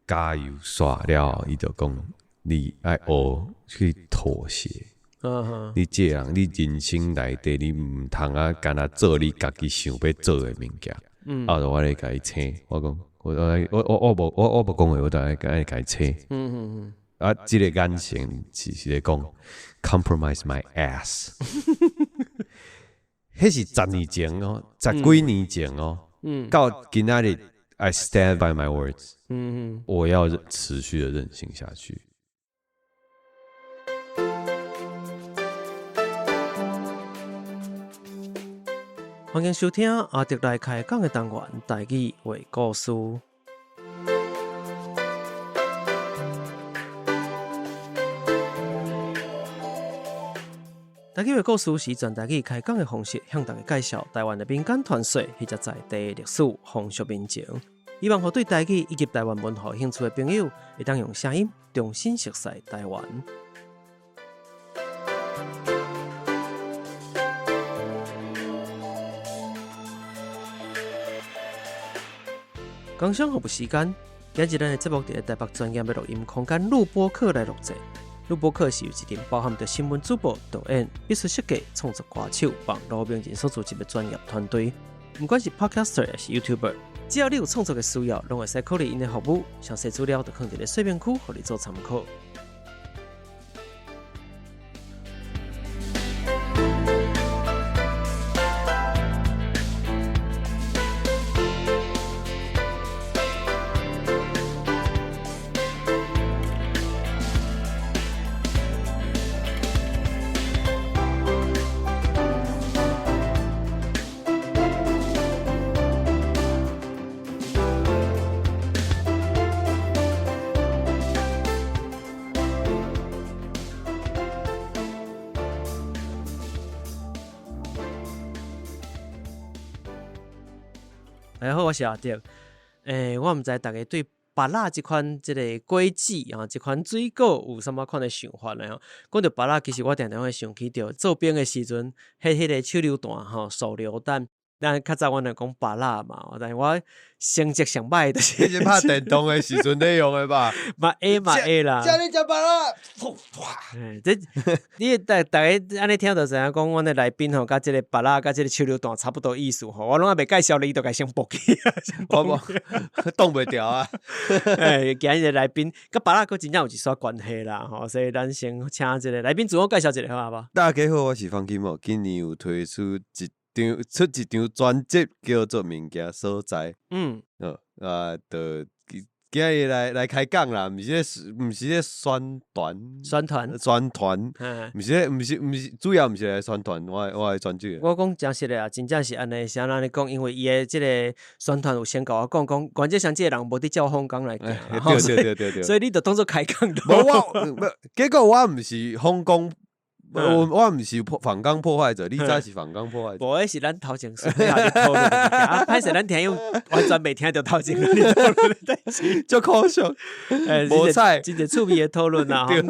加油刷了，伊就讲你爱学去妥协。你这人，你人生内底你唔通啊，干那做你家己想要做的物件。我来甲伊请，我讲我无讲话，我就爱甲伊请。这个眼神是咧讲 compromise my ass。迄是10年前哦，10几年前哦。到今仔日 I stand by my words。我要持续的任性下去。欢迎收听阿迪来开讲的单元台语话故事。台语话故事是全台语开讲的方式，向大家介绍台湾的民间传说或者在地历史、风俗民情。希望和对台语以及台湾文化有兴趣的朋友，会当用声音重新熟悉台湾。工商服务时间，今日咱的节目伫台北专业的录音空间录播课来录制。录播课是由一群包含着新闻主播、导演、美术设计、创作歌手、网络名人所组成的专业团队。不管是 Podcaster 还是 YouTuber， 只要你有创作的需要，拢会使考虑因的服务。详细资料就放伫咧说明区，互你做参考。大家好，我是阿迪。我毋知大家对芭乐这款这个果子这款水果有什么款的想法呢？讲到芭乐，其实我常常会想起着做兵的时阵，迄个手榴弹手榴弹。咱较早阮来讲芭乐嘛，但是我成绩上歹的是。你是拍电动的时阵咧用的吧？嘛 A 啦。叫你食芭乐，这你大家安尼听到知影讲，阮的来宾甲即个芭乐甲即个手榴弹差不多意思我拢还袂介绍你，就该先搏起啊，我挡袂掉啊！今日来宾甲芭乐佫真正有一撮关系啦所以咱先请即个来宾自我介绍一下好无？大家好，我是方金茂，今年有推出一张专辑叫做《物件所在》。就今日来开讲啦，毋是咧宣传，毋是主要毋是来宣传我的专辑。我讲真实的真正是安尼，是安尼讲，因为伊的即个宣传有先甲我讲，原则上即个人无伫照访港来行对，所以你就当作开讲的。结果我毋是访港。我毋是访港破坏者，你才是访港破坏者。无，迄是咱头前私底下咧讨论的物件歹势咱听友完全袂听到头前咧讨论的代志，足可惜。无彩，真侪趣味的讨论啦。不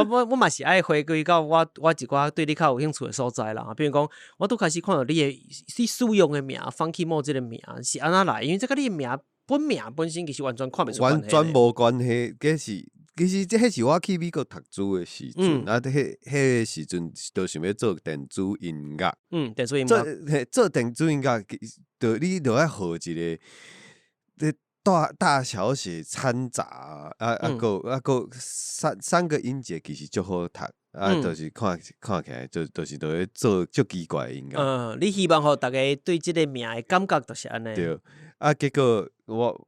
过，我嘛是爱回归到我一寡对你较有兴趣的所在啦。比如讲，我拄开始看到你使用的名 ，Funky Mo 这个名是安怎来？因为这个你的名本身其实完全看袂出关系。完全无关系，其实迄是我去美国读书的时阵，迄个时阵就想要做电子音乐。电子音乐。做电子音乐，你就要学一个大小写掺杂个三个音节，其实足好读。就是看起来就是在做足奇怪的音乐。你希望互大家对这个名的感觉就是安尼。对，结果我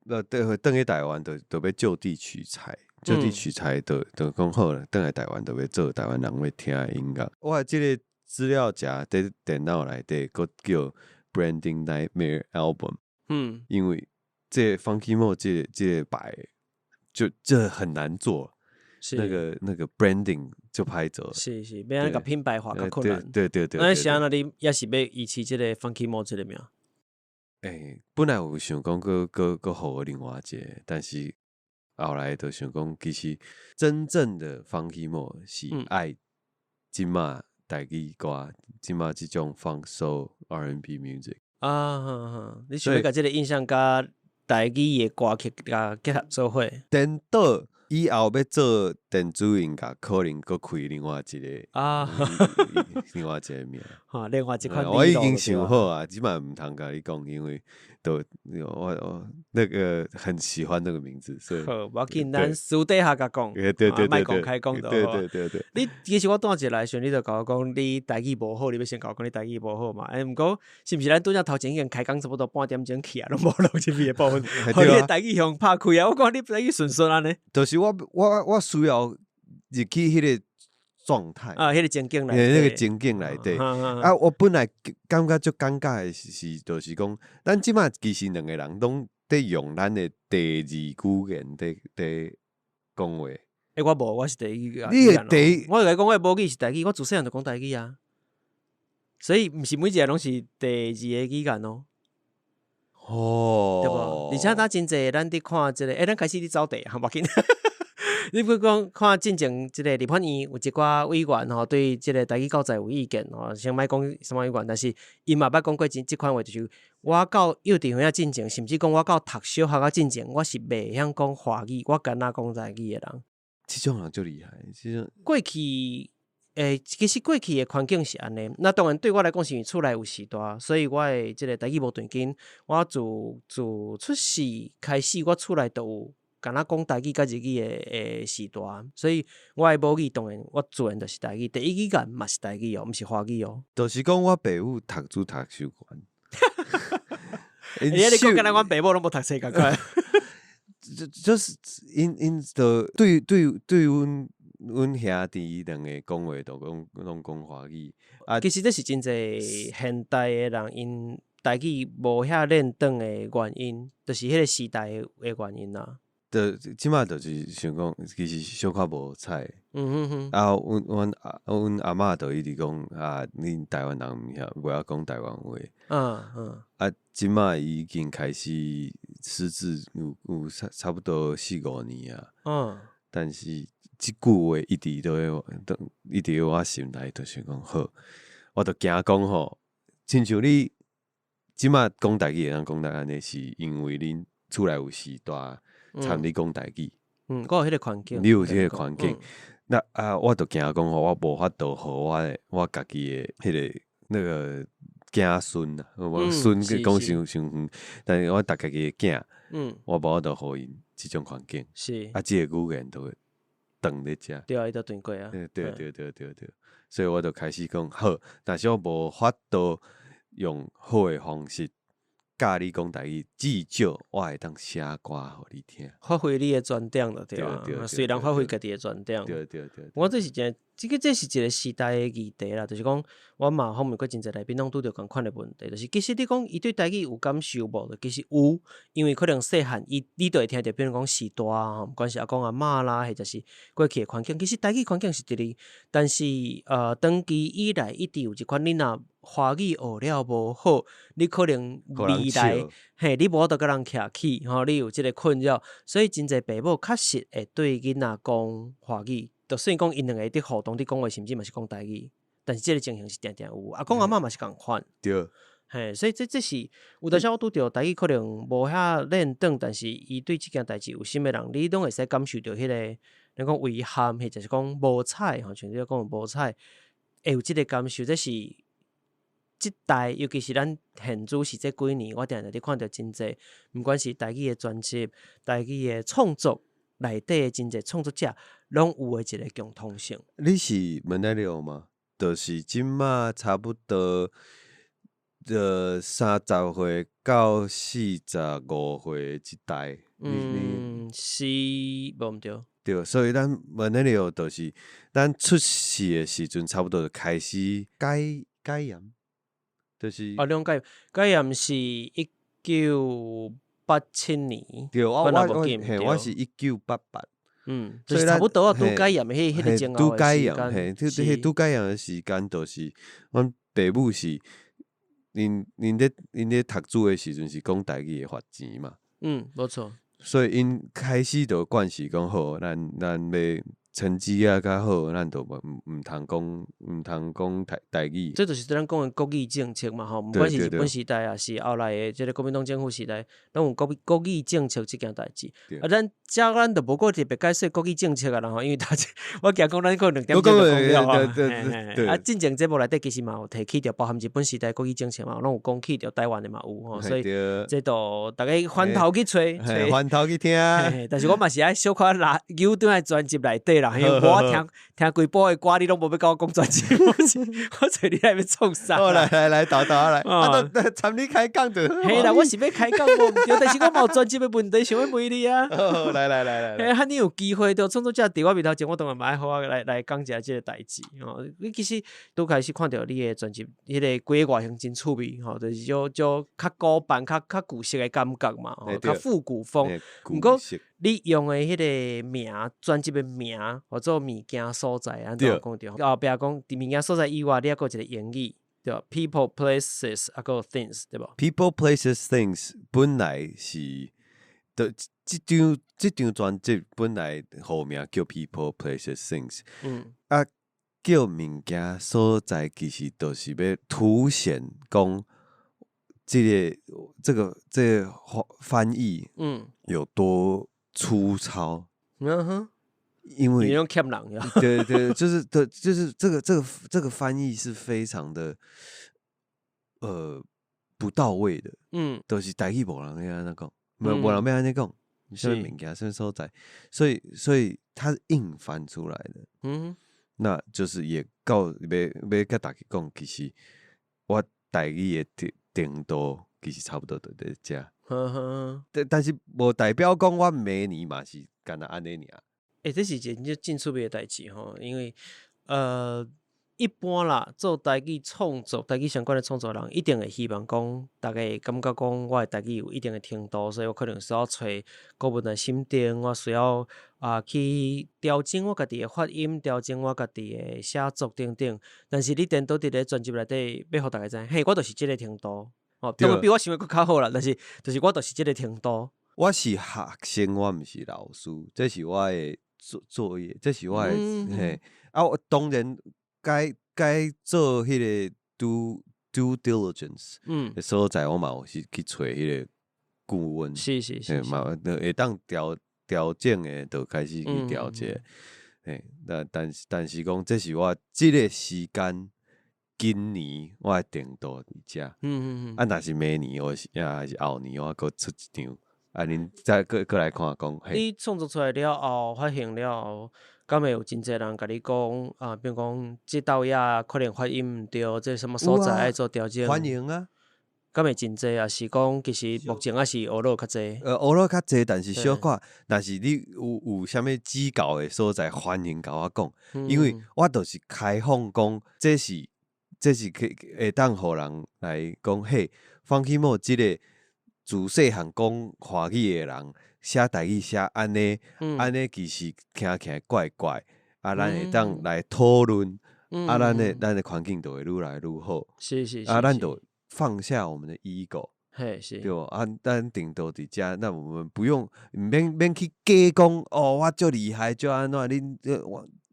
等去台湾，就要就地取材。就地取材就讲好了，等来台湾就要做台湾人要听的音乐。我这个资料夹在电脑内底，个叫 Branding Nightmare Album。因为这 Funky Mo 这个牌，这很难做。那个 branding 就歹做。是，要安个品牌化较困难。对。那是安那你也是要遗弃这个 Funky Mo 这个名？本来有想讲个好另外一个，但是。后来就想讲，其实真正的 Funky Mo 是爱今嘛台语歌，今嘛这种放 soul R&B music 你想要把这个印象甲台语的歌曲甲结合做伙。颠倒以后要做电子音乐，可能搁开另外一个啊，另外一个名。另外一款我已经想好啊，即摆毋通甲你讲，因为我那个很喜欢那个名字，所以好，无要紧，咱私底下甲讲，莫公开讲就好。对。你其实我带一来时，你就甲我讲你台语无好，你要先甲我讲你台语无好嘛。毋过是毋是咱拄则头前已经开讲差不多半点钟去啊，拢无录入去的部分，互你台语向拍开啊！我讲你台语顺安尼。就是我需要入去迄个状态啊，迄个情境内底，那个情境内底啊，我本来感觉足尴尬的是，就是讲，咱即马其实两个人拢在用咱的第二语言在讲话。我无，我是第一语言。你的第一，我甲你讲，我的母语是台语，我自细汉就讲台语啊。所以毋是每一个拢是第二个语言哦。哦，对无？而且咱真济，咱伫看即个，咱开始伫走地啊，无紧。你比如讲，看进前即个立法院有一寡委员吼，对即个台语教材有意见吼，先莫讲什么委员，但是伊嘛捌讲过即款话，就是我到幼稚园进前，甚至讲我到读小学进前，我是袂晓讲华语，我敢若讲台语的人。这种人就厉害，这种过去。其实过去的环境是安尼，那当然对我来讲是因为厝内有时代，所以我的即个台语无断紧。我自出世开始，我厝内都有敢若讲台语甲日语的时代，所以我的母语当然我自然就是台语，第一语言嘛是台语哦，毋是华语哦。就是讲我爸母读书读习惯。你讲敢若阮爸母拢无读册共款。就是因的对阮兄弟两个讲话都拢讲华语啊。其实这是真济现代的人因台语无遐练转的原因，就是迄个时代的原因啦。即马就是想讲，其实小可无彩。啊，阮阿嬷就一直讲啊，恁台湾人袂晓讲台湾话。啊，即马已经开始识字有差不多4-5年啊。但是即句话一直在我心内，就是讲好，我就惊讲吼，亲像你即马讲台语会当讲得安尼，是因为恁厝内有时代。参你讲台语，我有迄个环境，你有迄个环境，那我就惊讲吼，我无法度互我家己的迄个那个囝孙啊，我孙讲伤远，但是我大家己的囝，我无法度互因即种环境，是即个语言都会断咧遮，对啊，伊都断过啊，对，所以我就开始讲好，但是我无法度用好的方式。教你讲台语，至少我会当写歌互你听，发挥你的专长了，对吧？虽然发挥家己的专长，对。我这是这是一个时代的议题啦，就是讲，我嘛后面过真侪来宾拢拄着共款的问题，就是其实你讲伊对台语有感受无？其实有，因为可能细汉你都会听着，比如讲时代啊，毋管是阿公阿嬷啦，或者是过去的环境，其实台语环境是伫哩，但是长期以来一直有一款你若华语学了无好，你可能未来你无法度甲人徛起，你有即个困扰，所以真侪爸母确实会对囡仔讲华语。就算讲因两个伫互动伫讲话，甚至嘛是讲台语，但是即个情形是定定有。阿公阿嬷嘛是共款，对。所以这是有当时我拄着台语可能无遐练转，但是伊对即件代志有心的人，你拢会使感受到迄个，咱讲遗憾，或者是讲无彩，像你讲无彩，会有即个感受。这是即代，尤其是咱现主是这几年，我定定伫看到真济，毋管是台语的专辑、台语的创作。内底的真侪创作者，拢有的一个共通性。你是问得了吗？就是即马差不多30岁到45岁即代。是无毋对。对，所以咱问得了，就是咱出世的时阵，差不多就开始解严，就是你讲解严是1987年，对，我是1988，就是差不多啊，拄解严的迄个前后的时间，拄解严的时间，就是阮爸母是因咧读书的时阵是讲台语会发钱嘛，无错，所以因开始就惯势讲好，咱要成绩啊较好，咱都毋通讲台语。这就是咱讲的国语政策嘛吼，毋管是日本时代啊，是后来的即个国民党政府时代，拢有国语政策即件代志。啊，咱就无过特别解说国语政策啊啦吼，因为我惊讲咱可能2点钟就讲了吼。啊，进前节目内底其实嘛有提起着，包含日本时代国语政策嘛，拢有讲起着台湾的嘛有吼，所以这都大家翻头去吹，翻头去听。但是我嘛是爱小可扭转来专辑内底啦，因为我听规部的歌，你拢无要甲我讲专辑，我找你来要创啥？好来，豆来，都参你开讲就。嘿啦，我是要开讲无毋对，但是我嘛有专辑的问题想要问你啊。来，哈，你有机会着创作者伫我面头前，我当然嘛爱好我来讲一下即个代志吼。你其实拄开始看到你的专辑，迄个规个外形真趣味吼，就是就较古板、较古色的感觉嘛，较复古风。毋过你用的迄个名，专辑的名，或者物件所在，安怎讲着？后壁讲伫物件所在以外，你还有一个言语，对吧 ？People, places， 还有 things， 对吧 ？People, places, things 本来是的，这张专辑本来后面叫 People, places, things， 啊，叫物件所在，其实都是要凸显讲这个翻译，有多粗糙，因为你用欠人呀，对，就是这个翻译是非常的不到位的，都是台语无人要安尼讲，无人要安尼讲，什么物件什么所在，所以它是硬翻出来的，那就是也要甲大家讲，其实我台语的程度其实差不多就在这，但是无代表讲我每年嘛是干那安尼尔。这是一件真趣味的代志吼，因为一般啦，做台语创作、台语相关的创作人，一定会希望讲，大家会感觉讲我的台语有一定的程度，所以我可能需要找国文的心定，我需要去调整我家己的发音，调整我家己的写作等等。但是你颠倒伫咧专辑内底，要互大家知，嘿，我就是即个程度，当然比我想的佫较好啦，但是就是我就是即个程度。我是学生，我毋是老师，这是我的作业，这是我的嘿。我当然该做迄个 due diligence 的所在，我嘛有是去找迄个顾问，是，嘛会当调整的，就开始去调节。但是讲，这是我这个时间，今年我的程度伫遮。若是明年还是后年，我搁出一张。恁再过来看讲，你创作出来了后，发行了后，敢会有真侪人甲你讲比如讲这道呀，可能发音毋对，这什么所在爱做调整？欢迎啊！敢会真侪啊？是讲其实目前是学落较侪？学落较侪，但是小可，但是你有啥物指教的所在，欢迎甲我讲，因为我就是开放讲，这是会当互人来讲，嘿，方启莫即个。自细汉讲华语的人写台语写安尼，其实听起来怪怪。咱会当来讨论，咱的环境就会愈来愈好。是。咱就放下我们的 ego， 是，对吧？咱顶多伫遮，那我们不用免去假讲我足厉害，足安怎？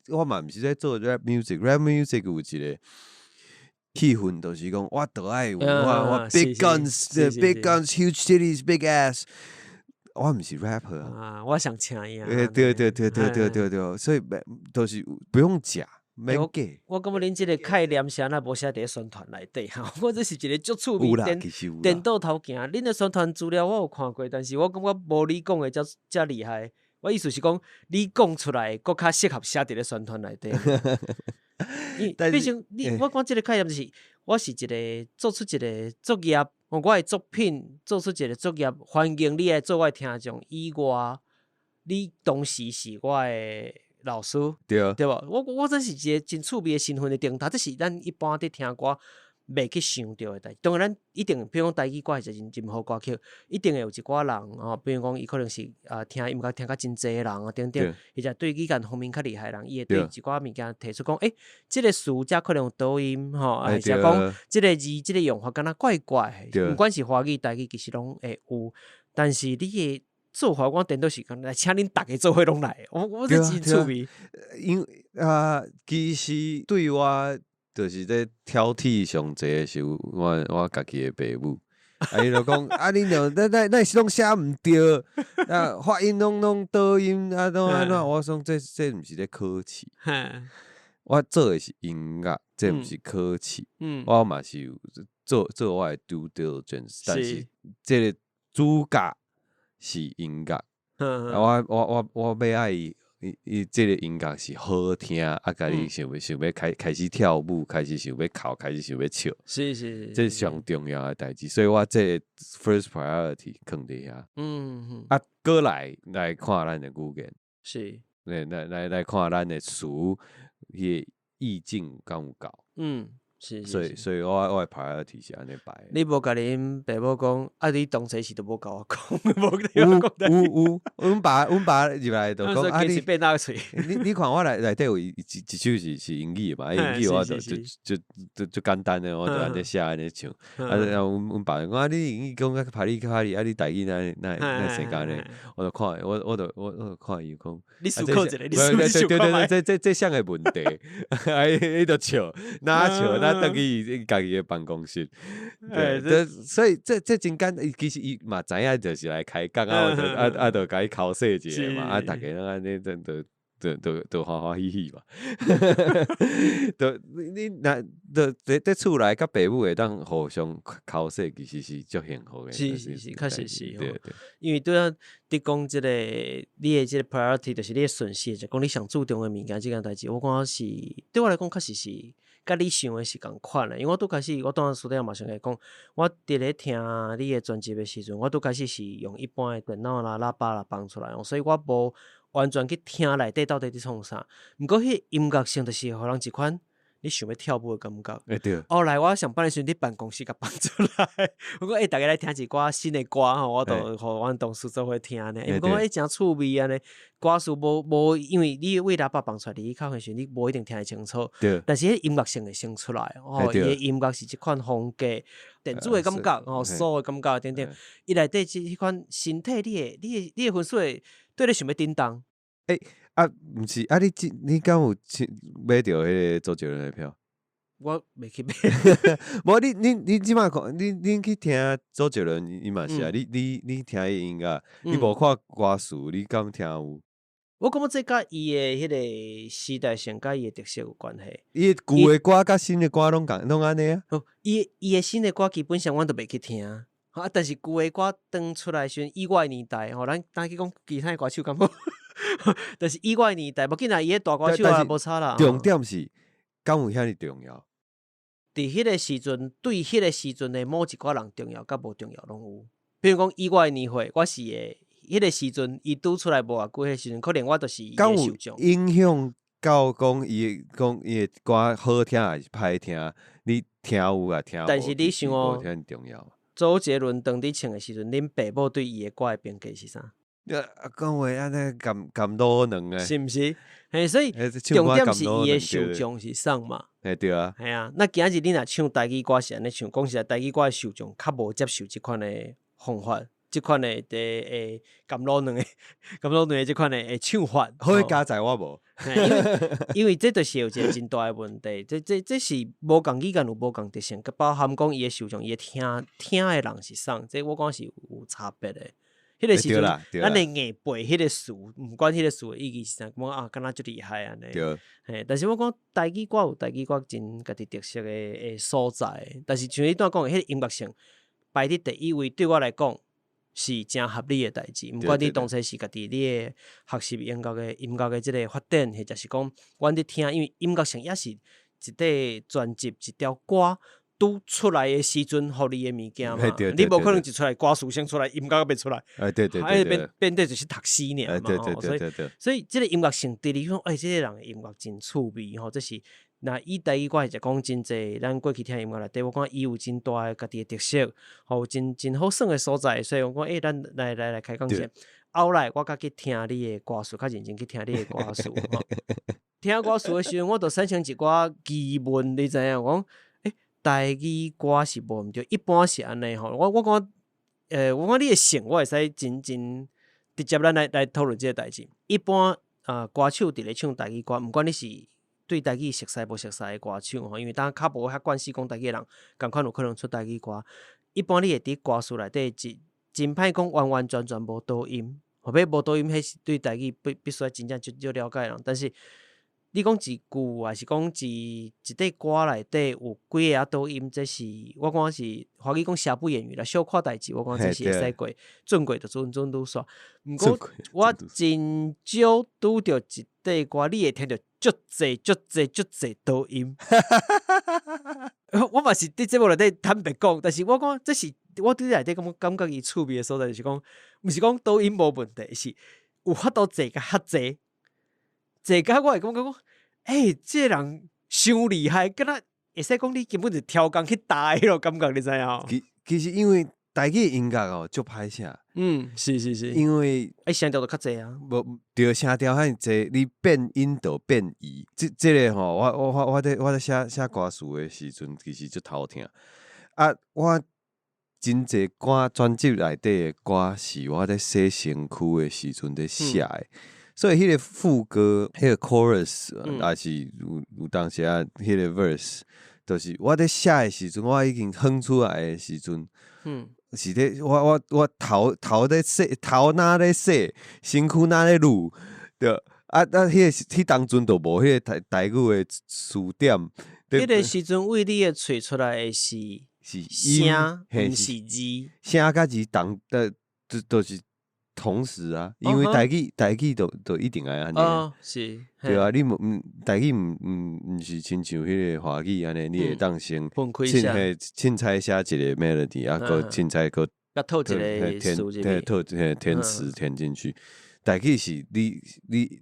我嘛毋是在做 rap music 有一个。气氛就是讲，我都爱有我 big guns，big guns， huge titties，big ass。我唔是 rapper 啊，我想请伊啊。对，所以都是不用假，免假。我感觉恁这个概念是安那无写伫宣传内底哈，我这是一个足趣味颠倒头行。恁的宣传资料我有看过，但是我感觉无你讲的遮厉害。我意思是讲，你讲出来佫较适合写伫咧宣传内底。毕竟我讲这个概念就是，我是一个做出一个作业，我的作品做出一个作业，欢迎你来做我的听众以外，你同时是我的老师，对吧？我这是一个真趣味的身份的定塔，这是咱一般伫听歌袂去想到的代志。当然，咱一定，比如讲台语歌是一真好歌曲，一定会有一寡人比如讲伊可能是听音乐听较真侪人等等，或者对语言方面较厉害的人，伊会对一寡物件提出讲，这个词遮可能有倒音或者讲这个字这个用法敢若怪怪，不管是华语台语其实拢会有，但是你的做法，我颠倒是讲来请恁大家做伙拢来，我这真趣味。因其实对我就是在挑剔上济的时候，我家己的爸母。伊就讲恁就那是拢写毋对，发音拢倒音拢安怎？我讲这毋是咧客气，我做的是音乐，这毋是客气。我嘛是有做我的 due diligence， 但是这个主角是音乐。我要爱伊这个音乐是好听，甲你想要开始跳舞，开始想要哭，开始想要笑，是，这是上重要的代志。所以我这 first priority 放伫遐。过来看咱的语言，是，来看咱的词，迄个意境敢有够。所以我的 priority 是安尼摆。你无甲恁爸母讲，你当初时都无甲我讲，有，阮爸入来就讲你变哪嘴？你看我内底有一首是英语嘛，英语我就简单的，我就安尼写安尼唱。阮爸讲你英语讲拍你，你台语那生干呢？我就看，我就看伊讲。你思考一下，对，这项的问题，伊就笑，哪等于家己的办公室。所以这真简单，其实伊嘛知影就是来开讲就甲伊考试一下嘛，大家安尼都欢喜嘛。你在厝内甲爸母会当互相考试，其实是足幸福的。是，确实是。对，因为对啊，你讲这个你的这个 priority 就是你的顺序，就讲你上注重的物件这件代志，我感觉是对我来讲确实是甲你想的是同款的。因为我拄开始，我当时书店马上来讲，我伫咧听你的专辑的时阵，我拄开始是用一般的电脑啦、喇叭啦放出来，所以我无完全去听内底到底伫创啥。毋过迄音乐性就是互人一款你想要跳舞的感觉。对。后来我上班的时阵，伫办公室甲放出来，我讲大家来听一寡新的歌吼，我都互阮同事做伙听呢。毋过真趣味安尼，歌词无，因为你为喇叭放出来，你口的时阵你无一定听得清楚。对。但是迄音乐性会先出来，伊的音乐是一款风格、电子的感觉，soul的感觉等等。伊内底即款身体，你的分数对你想要叮当。毋是你敢有买着迄个周杰伦的票？我袂去买。无你即摆看，你去听周杰伦，伊嘛是啊。你听伊音乐，你无看歌词，你敢听有？我感觉这甲伊的迄个时代性甲伊的特色有关系。伊旧的歌甲新的歌拢安尼啊。伊的新的歌基本上阮都袂去听。但是旧的歌当出来时，以我的年代，咱去讲其他歌手敢好。但是以我的年代，无紧啦，伊个大歌手也无差啦。重点是敢有遐尼重要？伫迄个时阵，对迄个时阵的某一寡人重要，甲无重要拢有。比如讲，以我的年岁，我是的迄个时阵，伊拄出来无偌久，迄个时阵，可能我就是伊的受众。影响到讲伊的歌好听还是歹听？你听有啊听无？但是你想哦，遐重要。周杰伦当伫唱的时阵，恁爸母对伊的歌的评价是啥？讲话安尼甘老两个，是毋是？所以重点是伊的受众是啥嘛？对啊。系啊，那今日你若唱台语歌是安尼唱，讲实在台语歌的受众较无接受即款的方法，即款的甘老两个即款的唱法。好加载我无？因为这就是有一个真大的问题，这是无共语言有无共特性，包含讲伊的受众，伊的听的人是啥，这我讲是有差别的。迄个时阵，咱会硬背迄个词，毋管迄个词的意义是啥，讲敢若足厉害安尼。但是我讲台语歌有台语歌真家己特色的所在，但是像你刚讲的迄个音乐性排伫第一位，对我来讲是真合理的代志。毋管你当初是家己你的学习音乐的即个发展，或者是讲阮伫听，因为音乐性也是一块专辑一条歌。拄出来的时阵，互你的物件嘛，你无可能一出来歌词先出来，音乐又袂出来，对，变得就是读诗尔嘛，所以这个音乐性对你讲，这个人的音乐真趣味吼，这是那以台语歌就讲真济，咱过去听音乐内底，我讲伊有真大的家己的特色，吼真好耍的所在，所以我讲咱来开讲者，后来我甲去听你的歌词，较认真去听你的歌词，听歌词的时候，我就产生一寡疑问，你知影讲？台语歌是无毋对，一般是安尼吼。我讲你的性，我会使真直接咱来讨论这个代志。一般歌手伫咧唱台语歌，毋管你是对台语熟悉无熟悉的歌手吼，因为当较无遐惯势讲台语的人，共款有可能出台语歌。一般你会伫歌词内底真歹讲完完全全无导音，后尾无导音，迄是对台语必须要真正就了解人。但是你讲一句，还是讲一块歌内底有几个导音，这是我感觉是华语讲瑕不掩瑜啦，小看代志，我感觉这是会使过，准过就准愈煞。毋过我真少拄着一块歌，你会听到足济导音。我嘛是伫节目内底坦白讲，但是我讲这是我伫内底感觉伊趣味的所在，就是讲，毋是讲导音无问题，是有法度济甲较济。这个我会感觉讲，这个人伤厉害，敢若会使讲你根本就挑工去打迄种感觉，你知影吼？其实因为台语音乐哦，足歹写。是。因为声调就较济啊。无对声调遐济，你变音就变移。这个吼，我咧写歌词的时阵，其实足头疼。啊，我真济歌专辑内底的歌，是我咧写身躯的时阵咧写的。所以迄个副歌、迄个 chorus， 还是有当时啊，迄个 verse， 就是我咧写的时阵，我已经哼出来的时阵，是咧我头咧说，头哪咧说，身躯哪咧录，对迄当阵就无迄个台语的词典。迄个时阵为你的喙出来的是声，毋是字，声甲字就是同时啊，因为台语就一定爱安尼。是，对啊，你台语毋是亲像迄个华语安尼，你会当先凊彩写一个 melody， 啊，个凊彩个套一个词入去，填词填进去。台语是你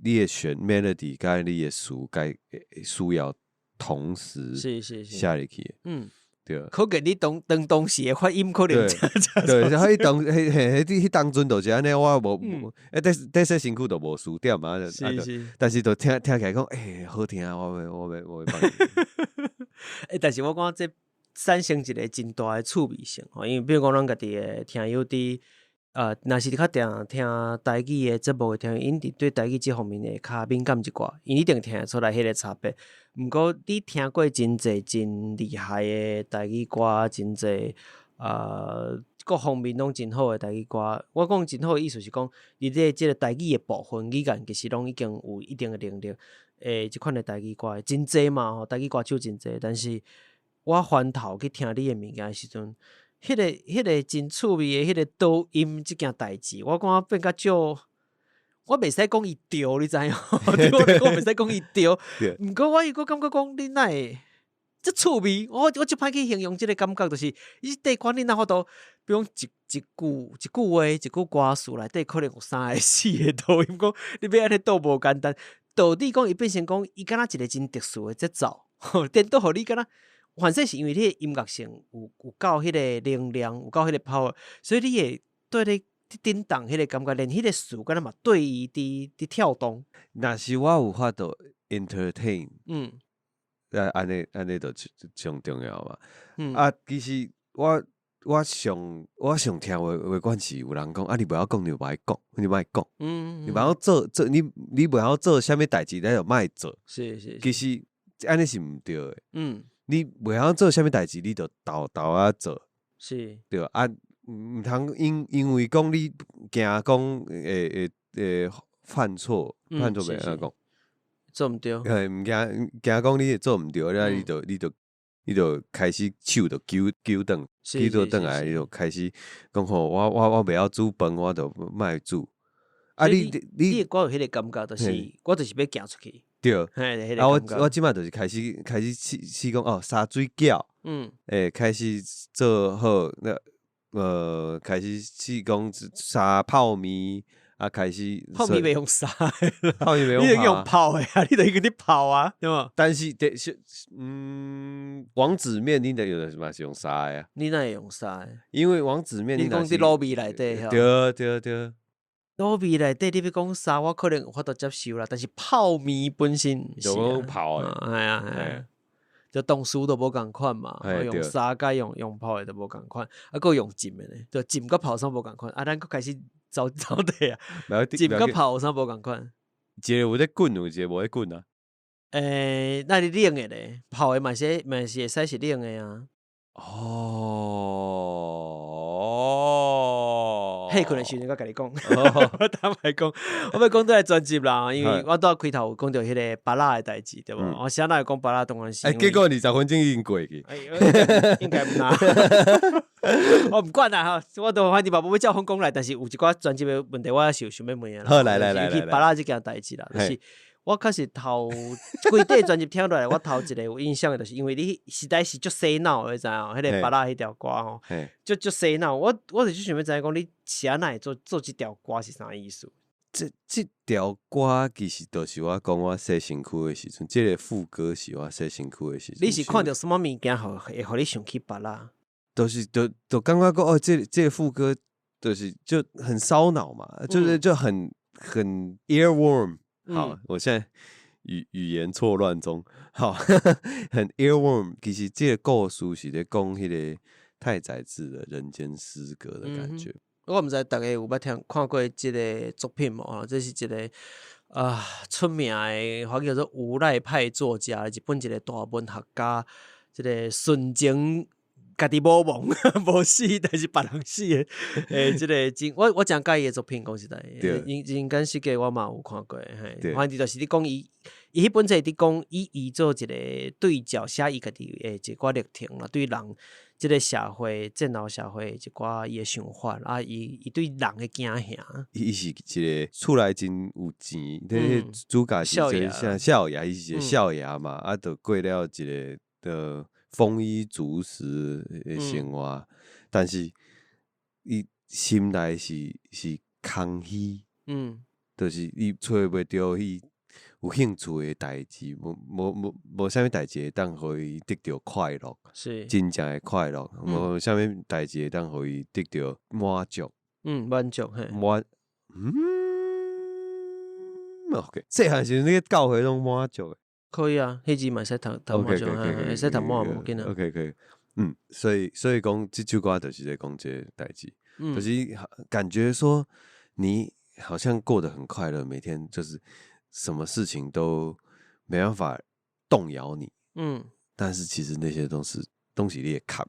会选 melody， 甲你的词该需要同时写入去。对，可见你当时的发音可能对，迄当阵就是安尼，我无得说身躯就无词典嘛，但是就听起来讲，好听啊，我会帮你。但是我感觉这产生一个真大的趣味性吼，因为比如讲咱家己的听友伫若是较定听台语的节目的听友，因对台语这方面会较敏感一寡，因一定听得出来迄个差别。毋过你听过真济真厉害的台语歌，真济各方面拢真好的台语歌。我讲真好的意思是讲，你即个台语的部分语言其实拢已经有一定的能力。即款的台语歌真济嘛吼，台语歌手真济，但是我翻头去听你的物件的时阵，迄个真趣味的迄个导音即件代志，我感觉变较少。我袂使讲伊对，你知影？对我来讲袂使讲伊对，毋过我又感觉讲你哪会即趣味？我就歹去形容即个感觉，就是伊第款你哪法度，比如讲一句话、一句歌词内底可能有3个、4个导音，讲你要安尼导无简单。到底讲伊变成讲伊敢若一个真特殊的节奏，颠倒互你敢若。反正是因为你的音乐性有够迄个能量，有够迄个 power， 所以你会对你叮当迄个感觉，连迄个词敢若嘛对伊伫跳动。若是我有法度 entertain， 安尼就上重要嘛。其实我上听话管是有人讲，你不要讲，你莫讲，你莫讲，你不要做，你不要做啥物代志，你就莫做。是。其实安尼是毋对的。你袂晓做啥物代志，你就豆啊做，是，对啊，毋通因为讲你惊讲犯错袂安怎讲，做毋对，毋惊讲你做毋对，你就开始手就揪转来，你就开始讲吼，我袂晓煮饭，我就莫煮。你的歌有迄个感觉，就是我就是要行出去。对，我即摆就是开始试讲沙水饺，开始做好开始试讲沙泡面，开始泡面袂用沙，泡面袂你得用泡的啊，你得去泡啊，对吗？但是王子面你得有的嘛是用沙的啊，你哪会用沙的？因为王子面你讲伫卤味内底，对。卤味内底你要讲沙，我可能有法度接受啦。但是泡面本身就泡的，啊，就动词都无共款嘛。用沙甲用泡的都无共款，还佫用浸的呢，就浸甲泡上无共款。咱佫开始走地啊，不要浸甲泡有啥无共款？一个有在滚，有一个无在滚啊。那你冷的咧，泡的嘛是会使是冷的啊。哦，迄可能时阵我甲你讲，我坦白讲，我要讲倒来专辑啦，因为我拄开头有讲到迄个巴拉的代志，对无？我谁哪会讲巴拉当然是。结果20分钟已经过去。应该唔啦。我唔管啦哈，我都反正嘛要叫风讲来，但是有一寡专辑的问题，我是有想要问的啦。好，来，去巴拉这件代志啦，就是。我确实头规底专辑听落来，我头一个有印象的，就是因为你实在是足洗脑的，知影哦？迄个巴拉迄条歌吼，足洗脑。我就是想要知影讲，你是安那做这条歌是啥意思？这条歌其实就是我讲我洗身躯的时阵，这个副歌是我洗身躯的时阵。你是看到什么物件会互你想起巴拉？都感觉讲哦，这个副歌就是就很烧脑嘛，就是就很 earworm。好，我现在语言错乱中。好，很 earworm。其实这个故事是在讲迄个太宰治的人间失格的感觉。我唔知大家有捌看过这个作品无？这是一个出名的，或叫做无赖派作家，日本一个大文学家，这个纯情。家己无梦无死，但是别人死的。这个我真介意的作品，讲实在，人间世界我嘛有看过。反正就是你讲伊迄本册伫讲伊做一个对照，写伊家己的一寡历程啦，对人即个社会战后社会一寡伊的想法啊，伊对人的惊吓。伊是一个厝内真有钱，主角是一个少爷，伊是一个少爷嘛，就过了一个的。丰衣足食的生活，但是伊心内是空虚，就是伊找袂到伊有兴趣的代志，无啥物代志会当互伊得到快乐，是真正的快乐，无啥物代志会当互伊得到满足，满足嘿，OK， 细汉时阵你教会拢满足的。可以啊，迄支嘛使读满足，会使读满无紧啊。OK， 可以，所以讲这首歌就是在讲这个代志，就是感觉说你好像过得很快乐，每天就是什么事情都没办法动摇你，但是其实那些东西你也看，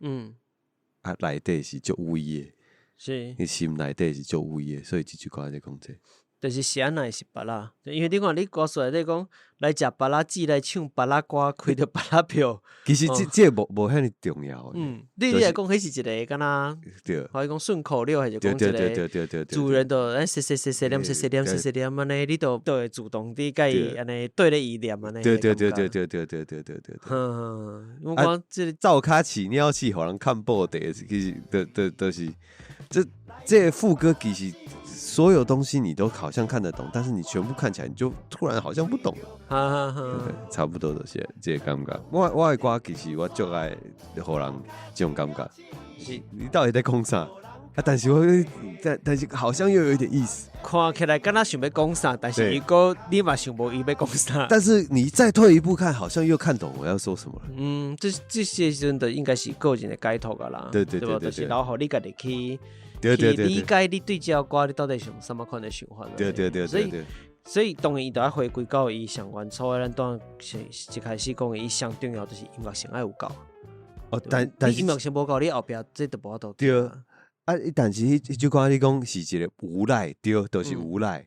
内底是足有意的，是，你心内底是足有意的，所以这首歌在讲这。就是是安那是巴拉，因为你看你歌词内底讲来食巴拉籽来唱巴拉歌，开着巴拉票。其实这无遐尼重要。你来讲迄是一个敢若，可以讲顺口溜，还是讲一个主人的谁念安尼，你都会主动地甲伊安尼对咧意念安尼。对。我讲这灶骹饲鸟鼠，互人看报地，其实就是这副歌其实。所有东西你都好像看得懂，但是你全部看起来你就突然好像不懂了。差不多就是这个感觉。我的歌其实我最爱互人这种感觉。你到底在讲啥？但是但是好像又有一点意思。看起来敢若想要讲啥，但是如果你嘛想无伊要讲啥。但是你再退一步看，好像又看懂我要说什么了。这些真的应该是个人的解脱噶啦。对，就是然后你家己去。去理解你对这首歌你到底是什么款的想法。对，所以当然伊就要回归到伊上原初的咱当一开始讲的，伊上重要就是音乐性爱有够。但是音乐性无够，你后壁这就无法度。对但是迄首歌你讲是一个无赖，对，就是无赖。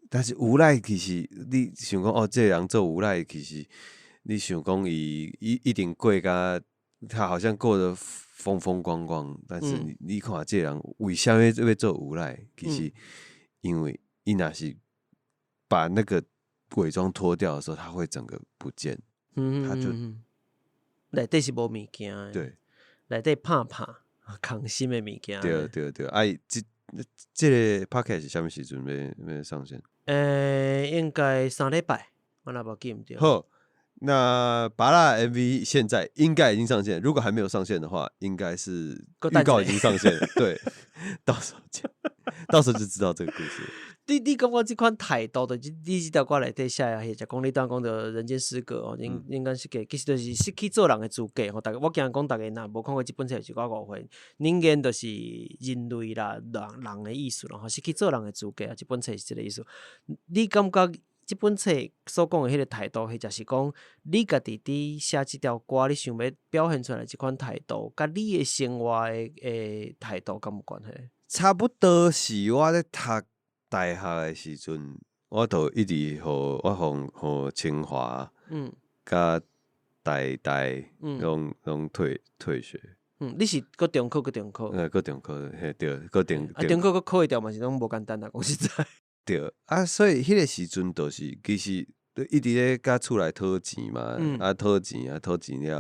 但是无赖其实你想讲这个人做无赖，其实你想讲伊一定过甲他好像过得风风光光，但是你看这人为什么要做无赖？其实因为伊若是把那个伪装脱掉的时候，他会整个不见，他就内底是无物件的，对，内底怕空心的物件。对，这个 podcast 是什么时阵要上线？应该3礼拜，我若无记唔对。好。那巴拉 MV 现在应该已经上线，如果还没有上线的话，应该是预告已经上线了。对，到时候就知道这个故事。你感觉即款态度，就是你即条歌内底写的，就讲你当讲着人间失格哦，人间失格，其实就是失去做人的资格吼。大家我惊讲大家若无看过即本册，是我误会，人间就是人类啦，人的意思咯，吼，失去做人的资格啊。即本册是即个意思。你感觉即本册所讲的迄个态度，或者是讲你家己伫写即条歌，你想要表现出来即款态度，甲你的生活的态度敢有关系？差不多是我咧读大学的时阵，我就一直互清华，甲台，拢退学。你是搁中考？搁中考，嘿对，搁中考搁考会掉嘛是拢无简单啦，讲实在。对啊，所以迄个时阵就是其实一直咧甲厝内讨钱嘛，讨钱了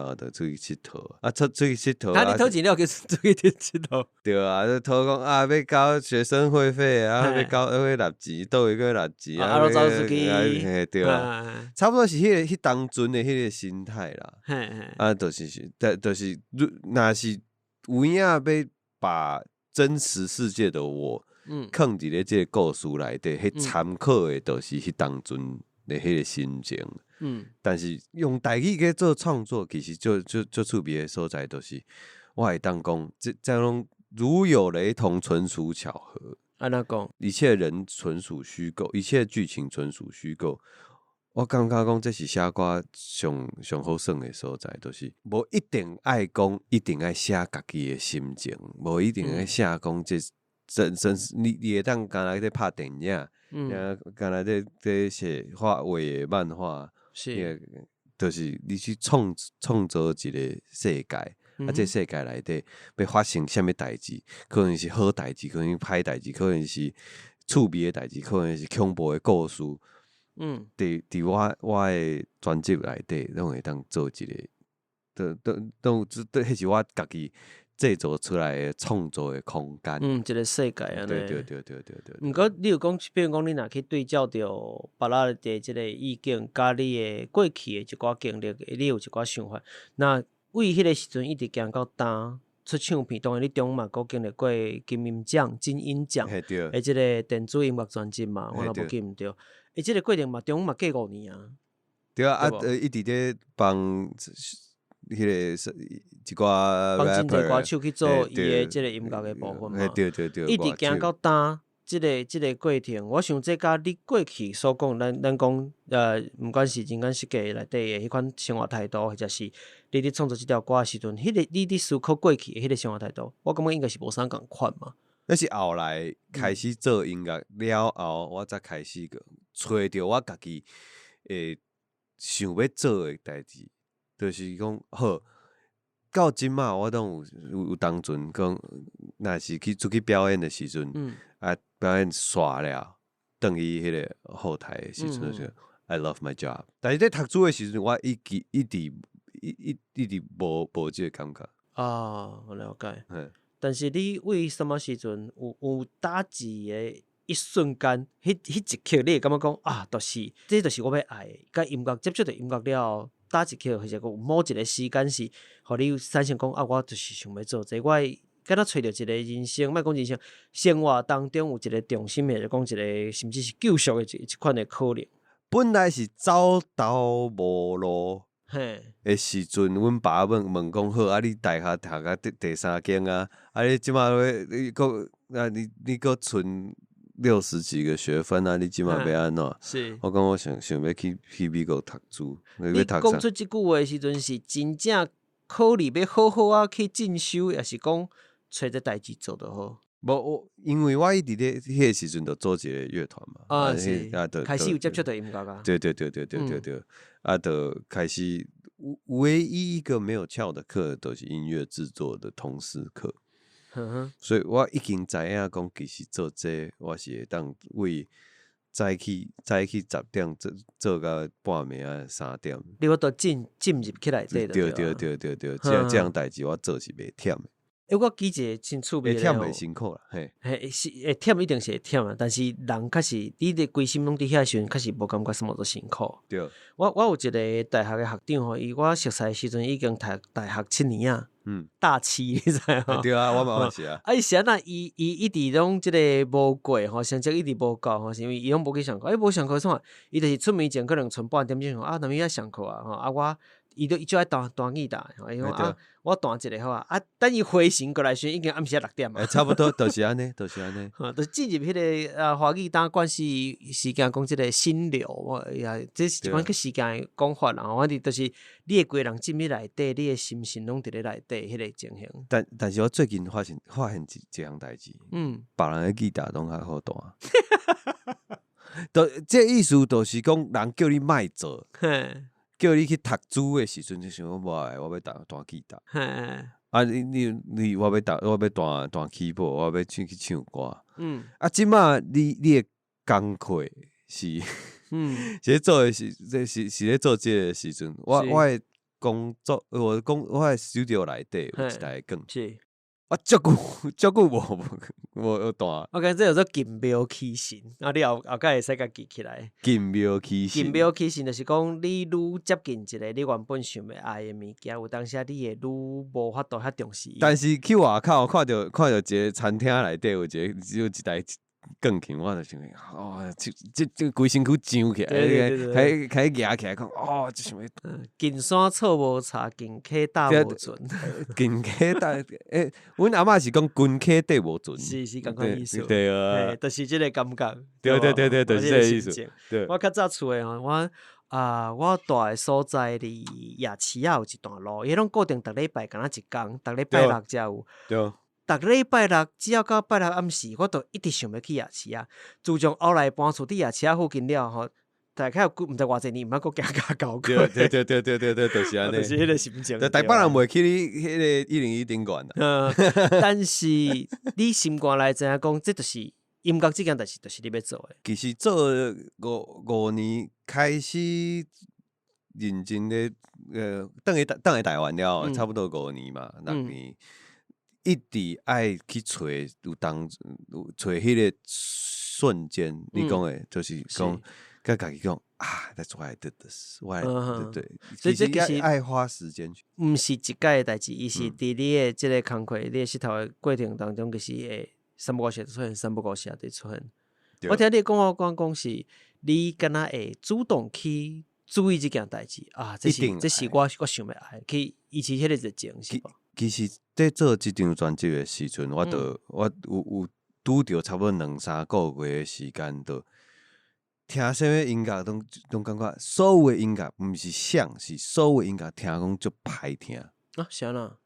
后就出去佚佗，出去佚佗。你讨钱了去出去佚佗？对啊，讨讲要交学生会费要交纳钱，倒位个纳钱都走出去。嘿对啊，差不多是迄当阵的迄个心态啦。就是若是有影要把真实世界的我。放伫咧即个故事内底，迄参考的，就是迄当阵的迄个心情。但是用台语去做创作，其实就趣味的所在，就是我会当讲，这样拢如有雷同，纯属巧合。安怎讲？一切人纯属虚构，一切剧情纯属虚构。我感觉讲，这是写歌上好耍的所在，就是无一定爱讲，一定爱写家己的心情，无一定爱写讲这。你会当干来在拍电影，干来在写画画的漫画，就是你去创造一个世界，这世界内底要发生什么代志，可能是好代志，可能是歹代志，可能是趣味的代志，可能是恐怖的故事。伫我的专辑内底，拢会当做一个，都迄是我家己。制作出来的创作的空间，一个世界啊，对。毋过你有讲，比如讲你若去对照着别人的即个意见，甲你的过去的一寡经历，你有一寡想法。那为迄个时阵一直行到呾出唱片，当然你中嘛阁经历过金音奖、的即个电子音乐专辑嘛，我若无记毋对。即个过程嘛，中嘛过5年啊。对啊，一直咧帮。迄个一寡帮真侪歌手去做伊的即个音乐的部分嘛，对，一直行到呾即个过程，我想这甲你过去所讲，咱讲毋管是人间世界内底的迄款生活态度，或者是你伫创作即条歌的时阵，迄个你伫思考过去的迄个生活态度，我感觉应该是无啥共款嘛。那是后来开始做音乐了后，我才开始个找着我家己想要做的代志。就是讲好，到即马我拢有当阵讲，若是出去表演的时阵，表演煞了，等于迄个后台的时阵就 I love my job。但是在读书的时阵，我一直无即个感觉。我了解。但是你为什么时阵有打字的一瞬间，迄一刻你会感觉讲就是这就是我要爱的，甲音乐接触着音乐了。打一刻，或者有某一个时间是，互你产生讲我就是想要做这我敢若找着一个人生，莫讲人生，生活当中有一个重心的，就讲一个甚至是救赎的一款的可能。本来是走投无路的时阵，阮爸问讲好，你大学读到第3间啊，你即马你搁存60几个学分啊！你即马要安怎？是，我想要去美国读书。你讲出即句话的时阵，是真正考虑要好好去进修，还是讲找这代志做得好？无，因为我一直咧迄个时阵就做一个乐团嘛，是开始有接触到音乐啊。对，就开始唯一一个没有翘的课，都是音乐制作的通识课。所以我已经知影讲，其实做这我是会当为早起10点做到半暝啊3点。你我都进入起来对，这样代志我做是袂忝的。我记一个真趣味的，会忝袂辛苦啦，是会忝一定是会忝啊，但是人确实你的规心拢伫遐时阵，确实无感觉什么都辛苦。对，我有一个大学的学长吼，我熟悉的时阵已经读大学7年啊。大七，你知影？对啊，我嘛是啊。伊是安那伊一直拢即个无过吼，成绩一直无够吼，是因为伊拢无去上课，无上课创，伊就是出门前可能剩半点钟啊，那么要上课啊，吼啊我。伊就爱弹吉他，伊讲啊，我弹一个好啊，等伊回神过来时，已经暗时6点啊。差不多就是安尼，就是安尼。就进入迄个华语当关系时间讲即个心流，这是一款个时间的讲法啦。反正就是你的规人进入内底，你的心情拢伫咧内底，迄个情形。但是我最近发现一项代志，别人的吉他拢较好弹。这意思就是讲，人叫你莫做。叫你去读书的时阵，就想我要弹吉他。啊，你我要弹 keyboard， 我要去唱歌。啊，即马你的工课是，是咧做的是咧做这个时阵，我的工作，我的 studio 内底有一台光。我足久无弹。我感觉这有做金标起神，啊，你后盖会使甲记起来。金标起神就是讲，你愈接近一个你原本想要爱的物件，有当时你会愈无法度遐重视。但是去外口看到一个餐厅内底有一台钢琴，我就想这规身躯张起来，开举起来讲，这想要。近山草无差，近溪打无准。近溪打，阮阿嬷是讲近溪底无准。是共款意思。对啊，就是这个感觉。对，就是这个意思。对，我较早厝的吼，我住的所在离夜市仔有一段路，伊拢固定逐礼拜敢若一工，逐礼拜六才有。对。逐礼拜六，只要到拜六暗时，我都一直想要去夜市啊。自从后来搬厝伫夜市附近了吼，大概有毋知偌济年，毋捌阁行甲到过。对，就是安尼。就是迄个心情。台北人袂去你迄个101宾馆啦。但是你心肝内知影讲，这就是音乐这件代志，就是你要做的。其实做五年开始认真的，等于台湾了，差不多5年嘛，6年。一直爱去找找迄个瞬间，你讲的，就是讲，甲家己讲that's why I did this， 对，所以这其实爱花时间去，毋是一届的代志，伊是伫你的这个工课，你的石头的过程当中，就是会三不五时出现，三不五时就出现。我听你讲是，你敢若会主动去注意这件代志啊，这是我想要爱去维持迄个热情，是吧？其实，在做这张专辑的时阵，我有拄着差不多2-3个月的时间，就听什么音乐都感觉所有的音乐毋是像，是所有的音乐听讲足歹听。是安那？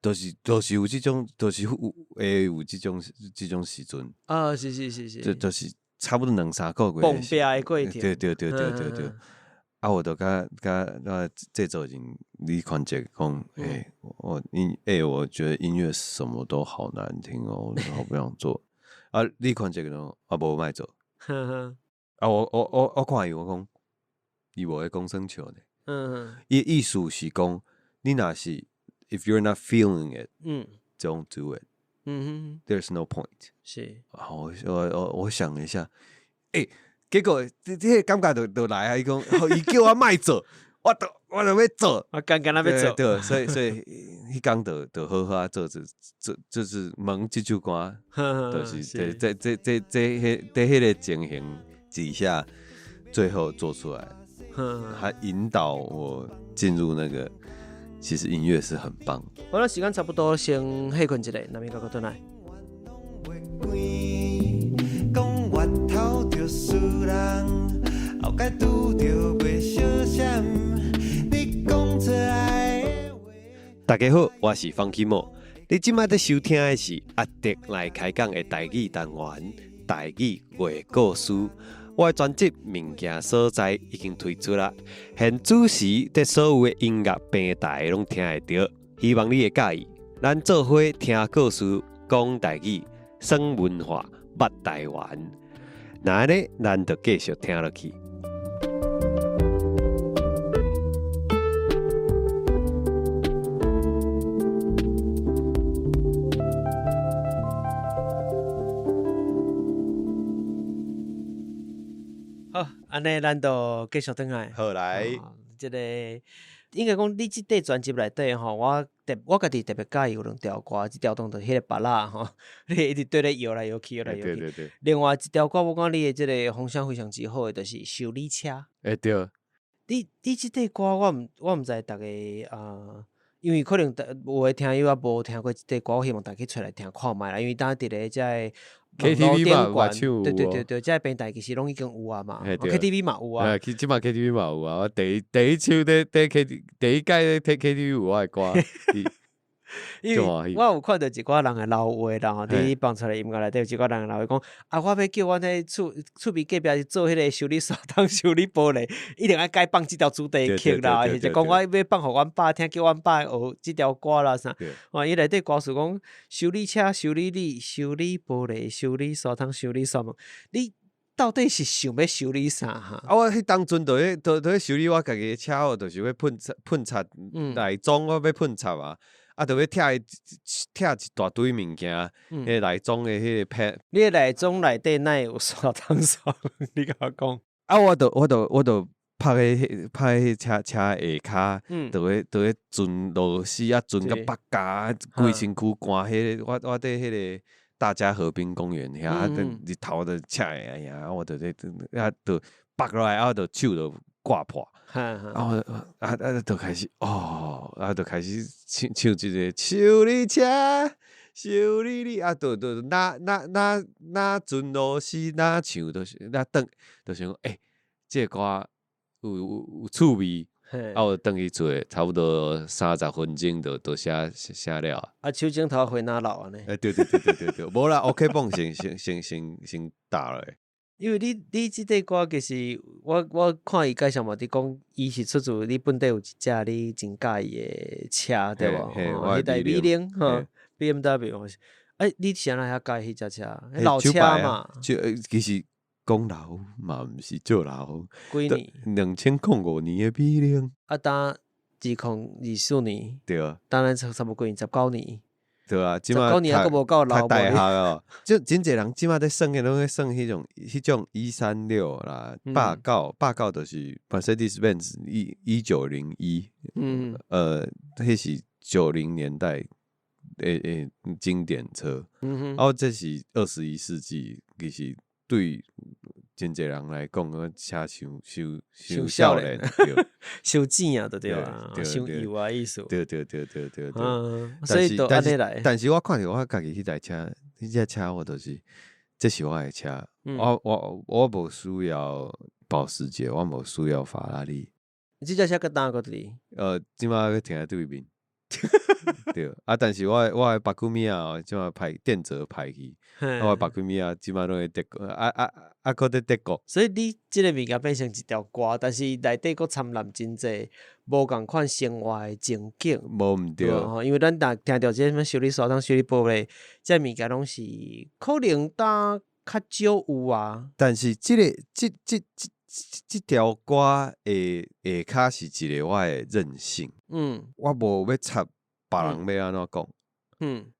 就是有这种，就是会有这种时阵。是。就是差不多2-3个月。蹦壁的过程。对。我就甲制作人李宽杰讲，我觉得音乐什么都好难听哦，我好不想做。李宽杰讲无卖做。我看伊，我讲伊无会讲生笑呢。伊意思是讲，你若是 if you're not feeling it， don't do it。There's no point。是。我想了一下，结果这个感觉就来啊！伊讲，伊叫我莫做，我就要做，我刚要做。对，所以迄天就好好做，就是问这首歌，就是在迄个情形之下，最后做出来，还引导我进入那个，其实音乐是很棒。好了，时间差不多，先休困一下，那边赶快转来。输人，后盖拄着袂小闪，你讲出来的话。大家好，我是方启莫。你即摆在收听的是阿迪来开讲的台语单元，台语话故事。我的专辑《物件所在》已经推出啦，现主时在所有的音乐平台拢听会到，希望你会介意。咱做伙听故事，讲台语，耍文化，捌台湾。那呢，咱就继续听落去。好，安尼咱就继续转来。好来，这个应该讲你即块专辑内底吼，我家己特别介意有2条歌，一条当着迄个巴拉吼，你一直对咧摇来摇去，摇来摇去。对。另外一条歌，我讲你的即个风声非常之好的，就是修理车。对。你即块歌我毋知逐个因为可能有诶听友也无听过即块歌，我希望大家去找来听看觅啦。因为当伫咧遮个KTV 嘛唱有对，遮个平台其实拢已经有啊嘛，KTV 嘛有啊。即嘛 KTV 嘛有啊，我第一首伫 KTV 第一届咧 KTV 有我诶歌。因为我有看到一寡人诶老话啦吼，伫放出来音乐内底有一寡人老话讲我要叫阮迄厝边隔壁做迄个修理沙桶、修理玻璃，一定要改放即条主题曲啦，或者讲我要放互阮爸听，叫阮爸学即条歌啦啥。伊内底歌词讲修理车、修理你、修理玻璃、修理沙桶、修理什么，你到底是想要修理啥哈？我迄当阵就咧修理我家己诶车哦，就是要喷漆内装，我要喷漆啊。就要拆一大堆物件，迄内装诶迄个片。你诶内装内底哪会有沙桶沙？你甲我讲。我就拍迄车下骹，就要钻螺丝啊，钻到北甲，规身躯寒。迄个我伫迄个大家河滨公园遐，日头就赤哎呀，我就咧就拔落来，就手就挂破。就开始就开始唱一个修理车，修理你就哪钻螺丝哪唱就是哪转，就想这个歌有趣味，我转去做，差不多30分钟就写了。手指头会哪老安尼？对，无啦 ，OK 蹦先打了。因为你即块歌其实我看伊介绍嘛，伫讲伊是出自你本地有一只你真介意的车对无？迄台 V0 BMW。你是安怎遐介意迄只车？老车嘛。其实讲老嘛，毋是做老。几年？2005年的 V0。当2024年。对啊。当然差不多几年，19年。对啊，即马19年还阁无够老。大学哦，就真侪人即马在算诶，拢在算迄种136啦，89就是 Mercedes-Benz 1901。迄是90年代诶经典车。这是21世纪，其实对真侪人来讲，车伤少年，伤钱啊，对啊，伤油啊，意思。对。所以就安尼来。但是我看着我家己迄台车，迄只车我就是这是我的车。我无需要保时捷，我无需要法拉利。这只车搁哪个伫？即马搁停在对面。对但是我的巴古米亚即马排电责排去，我的巴古米亚即马拢在德国，搁在德国。所以你即个物件变成一条歌，但是内底搁掺杂真济无共款生活的情景。无毋对，因为咱听到这什么修理沙桶、修理玻璃，这物件拢是可能较少有啊。但是即条歌下骹是一个我的任性。我无要插别人要安怎讲。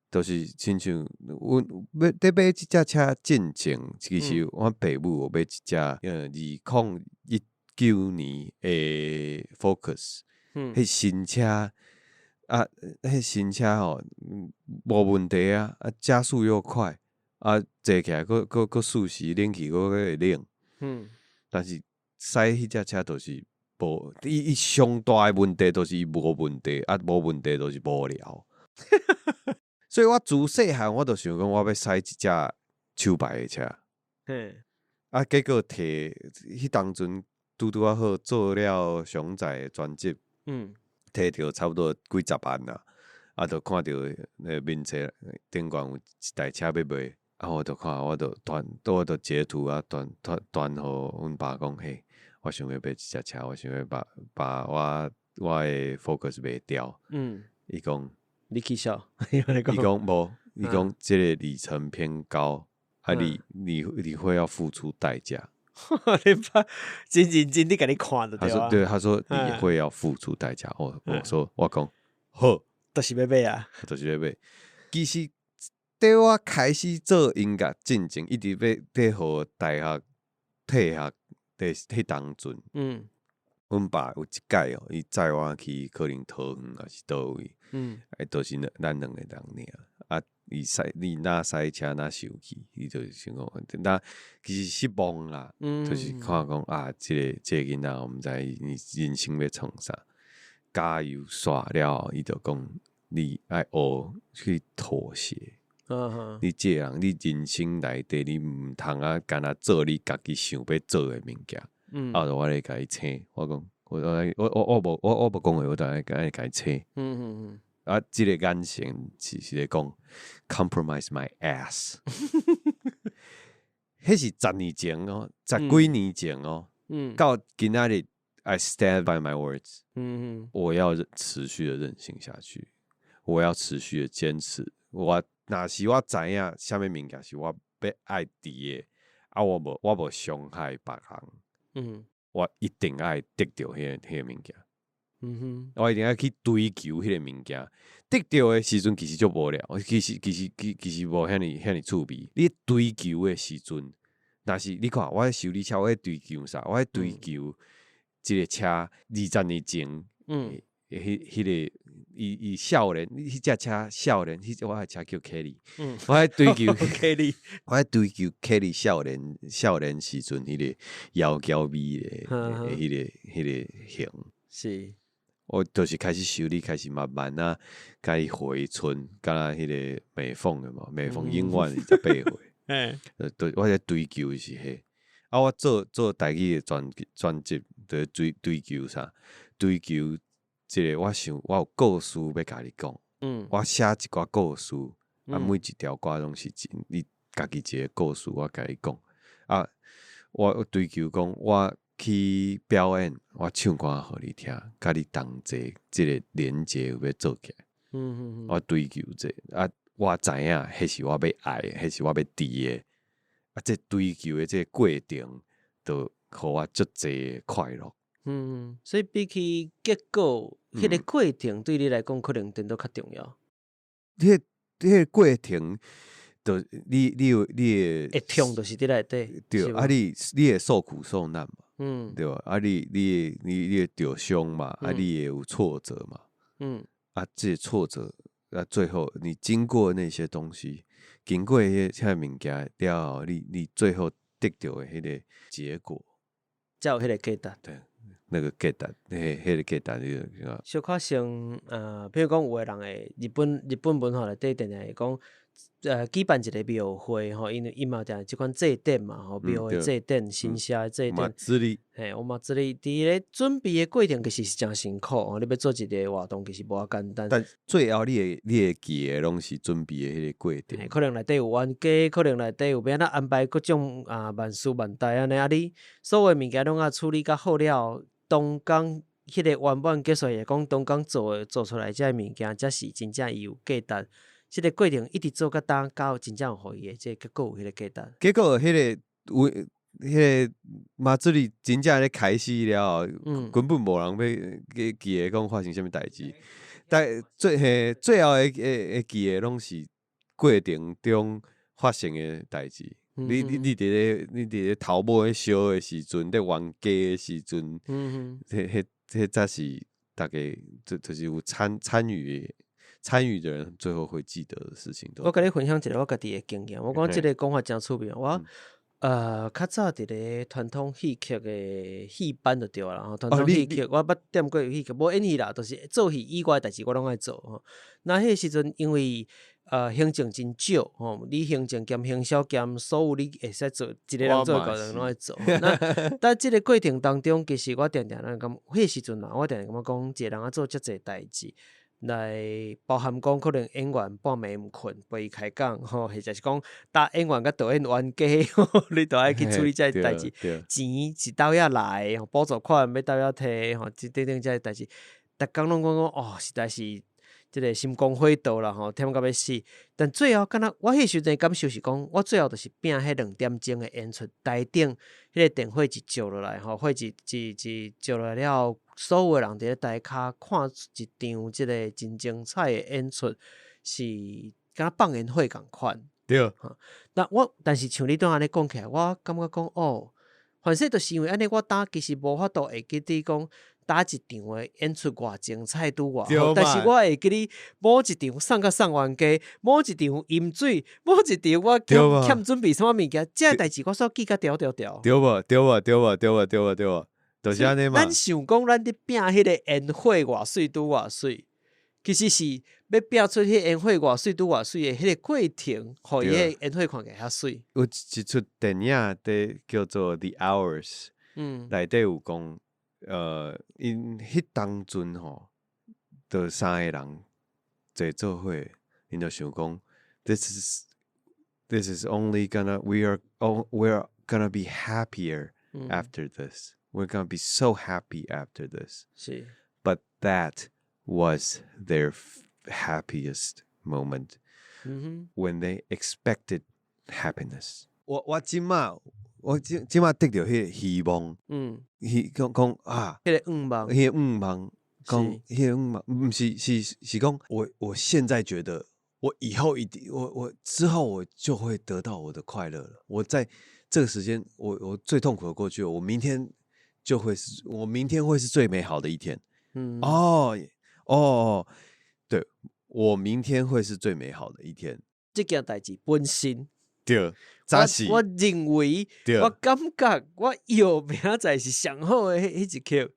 就是亲像阮要买即只车进前，其实阮爸母有买一只2019年的 Focus。迄新车迄新车吼无问题啊，加速又快坐起来佫舒适，冷气佫会冷。但是驶迄只车就是无，伊上大的问题就是伊无问题，无问题就是无聊。所以我自细汉我就想讲，我要驶一只手排的车。结果摕迄当阵拄啊好做了熊仔的专辑，摕着差不多几十万啦。就看到面册顶悬有一台车要卖。我就看，我就截图传互阮爸讲，嘿，我想要买一只车，我想要把我的 Focus 卖掉。伊讲你起笑，伊讲无，伊讲这个里程偏高，你会要付出代价。你爸真认真地给你看的对吧？他说你会要付出代价。我讲好，就是要买啊，就是要买。其实在我开始做音乐进前，一直要互大学退学迄当阵，阮爸有一届哦，伊载我去可能桃园还是倒位，都是咱两个人尔。啊，伊哪塞车哪受去，伊就是想讲，那其实失望啦，就是看讲啊，这个囡仔，我毋知人生要创啥，加油煞了，伊就讲你爱学去妥协。你这人，你人生内底你毋通啊，干那做你家己想要做的物件。我来甲伊请，我讲我无讲话，我就来甲伊请。啊，这个眼神是咧讲 compromise my ass， 迄是10年前哦，10几年前哦，到今仔日 I stand by my words，我要持续的韧性下去，我要持续的坚持。若是我知影啥物物件是我要爱伫的，啊，我无伤害别人，我一定爱得到迄个物件。我一定要去追求迄个物件，得到的时阵其实就无聊，其实无遐尼趣味。你追求的时阵，若是你看我修理车，我追求啥？我追求这个车20年前，迄个伊少年，迄只车少年，我的车叫 Kelly，我喺追求 Kelly， 我喺追求 Kelly 少年时阵迄个窈窕美的迄个型是。我就是开始修理，开始慢慢啊，甲伊回春，敢若迄个美凤的嘛，美凤永远28回，我在追求的是迄，啊，我做台语的专辑，在追求啥？追求这个，我想我有故事要甲你讲，我写一寡故事，啊，每一条歌拢是你家己一个故事，我甲你讲，啊，我追求讲我。去表演，我唱歌互你听，甲你同齐，这个连接有要做起来。我追求这啊，我知影，迄是我要爱的，迄是我要伫的。啊，这追求的这个过程，就互我足侪快乐。所以比起结果，迄个过程对你来讲，可能真都较重要。迄个过程。就你会痛，就是伫内底。对，啊你会受苦受难嘛，对吧？啊你会受伤嘛，啊你也有挫折嘛，啊这些挫折，啊最后你经过那些东西，经过迄物件了后，你最后得到的迄个结果，才有迄个价值。对，那个价值，迄个价值，你个小可像比如讲有的人会日本文化内底定定会讲。举办一个庙会吼，因为伊嘛有定即款祭典嘛吼，庙的祭典、神社的祭典，我嘛知你伫咧准备的过程其实是真辛苦吼，你要做一个活动其实无遐简单。但最后你会记的拢是准备的迄个过程，可能内底有冤家，可能内底有要安排各种万事万代安尼，啊你所有物件拢啊处理较好了，当工迄个圆满结束也讲当工做出来这物件，才是真正伊有价值。这个过程一直做到真正互伊的这结果有迄个价值。结果迄个马助理真正咧开始了，根本无人要记得讲发生啥物代志。但最后会记得拢是过程中发生的代志。你伫咧头毛咧烧的时阵，咧冤家的时阵，迄才是大家就是有参与的人最后会记得的事情。我跟你分享一个我家己的经验，我讲这个讲法真趣味。我较早伫咧传统戏剧的戏班就对啦，传统戏剧我捌点过戏剧，无演戏啦，就是做戏以外的代志我拢爱做吼。那迄个时阵因为行政真少吼，你行政兼行销兼所有你会使做一个人做的人拢爱做。那但这个过程当中，其实我定定感迄个时阵嘛，我定定感觉讲一个人啊做遮侪代志。来包含讲可能演员半暝毋困陪伊开讲吼，或者是讲搭演员甲导演冤家，你都爱去处理遮个代志。钱是倒遐来，补助款要倒遐摕吼，即等遮个代志，逐工拢讲哦，实在是即个心光火热啦吼，忝到要死。但最后敢若我迄时阵感受是讲，我最后就是拼迄2点钟的演出，台顶迄个电火一照落来吼，火一照落来了后。所有人伫咧台骹看一场即个真精彩的演出，是敢若放烟火共款。对。但是像你拄安尼讲起来，我感觉讲哦，反正就是因为安尼，我打其实无法度会记得讲打一场的演出偌精彩拄偌好，但是我会记得某一场送甲送完家，某一场饮水，某一场我欠准备什么物件，这代志我所记甲条。对无，就是安尼嘛。咱想讲咱伫拼迄个烟火偌水拄偌水，其实是要拼出迄烟火偌水拄偌水的迄个过程，互伊迄烟火看起来较水。有一出电影的叫做《The Hours》，内底有讲，因迄当阵吼，就3个人坐做伙，因就想讲 ，This is only gonna we're gonna be happier after this. We're gonna be so happy after this. 是 But that was their happiest moment when they expected happiness. 我今嘛得到迄个希望，讲啊，迄个望，迄个望，讲迄个望，不是讲我现在觉得我以后一定我之后我就会得到我的快乐了。我在这个时间，我最痛苦的过去了，我明天会是最美好的一天。对，我明天会是最美好的一天。这件代志本身，对，我认为，我感觉我有明仔是上好的迄一刻。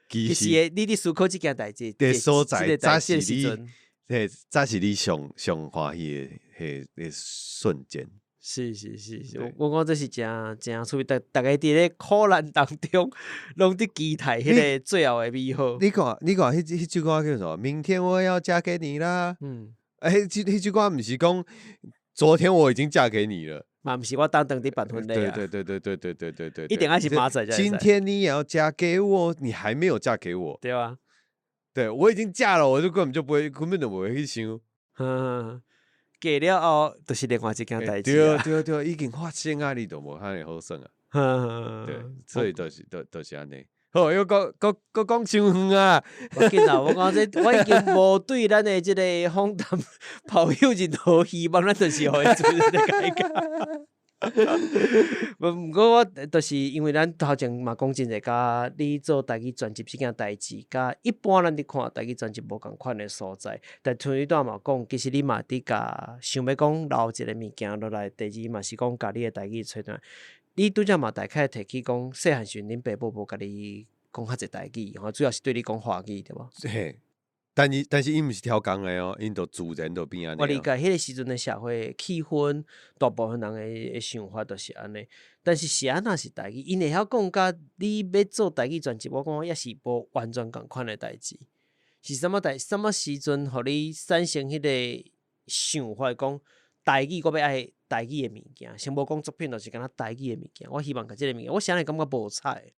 其实你伫思考这件代志的所在，早是你上欢喜的迄瞬间。是，我讲这是真趣味，大家伫咧苦难当中，拢伫期待迄个最后的美好。你看，迄句歌叫做"明天我要嫁给你啦"。迄句歌不是讲昨天我已经嫁给你了，嘛不是我当伫办婚礼啊。对，一定要是马仔。今天你也要嫁给我，你还没有嫁给我，对吧？对，我已经嫁了，我就根本就不会去想。嫁了后，就是另外一件代志啊。对，已经发生啊，你都无遐尼好耍啊。对，所以就是安尼。好，又讲伤远啊！我紧啊，我讲这，我已经无对咱的这个访谈抱有任何希望，咱就是互伊做这个改革。不过我就是因为咱头前嘛讲真侪，甲你做台语专辑这件代志，甲一般咱伫看台语专辑无共款的所在。但像你拄嘛讲，其实你嘛伫甲想要讲留一个物件落来，第二嘛是讲甲你的台语吹断。你拄则嘛大概提起讲，细汉时阵恁爸母无甲你讲较侪台语，主要是对你讲华语对无？嘿。但是伊毋是挑工的哦，因都自然都变安尼。我理解，迄个时阵的社会气氛，大部分人的想法都是安尼。但是是安那是台语，因会晓讲甲你要做台语专辑，我讲也是无完全共款的代志。是什么时阵，互你产生迄个想法，讲台语我要爱台语的物件，先无讲作品，就是敢若台语的物件。我希望甲即个物件，我想来感觉无彩。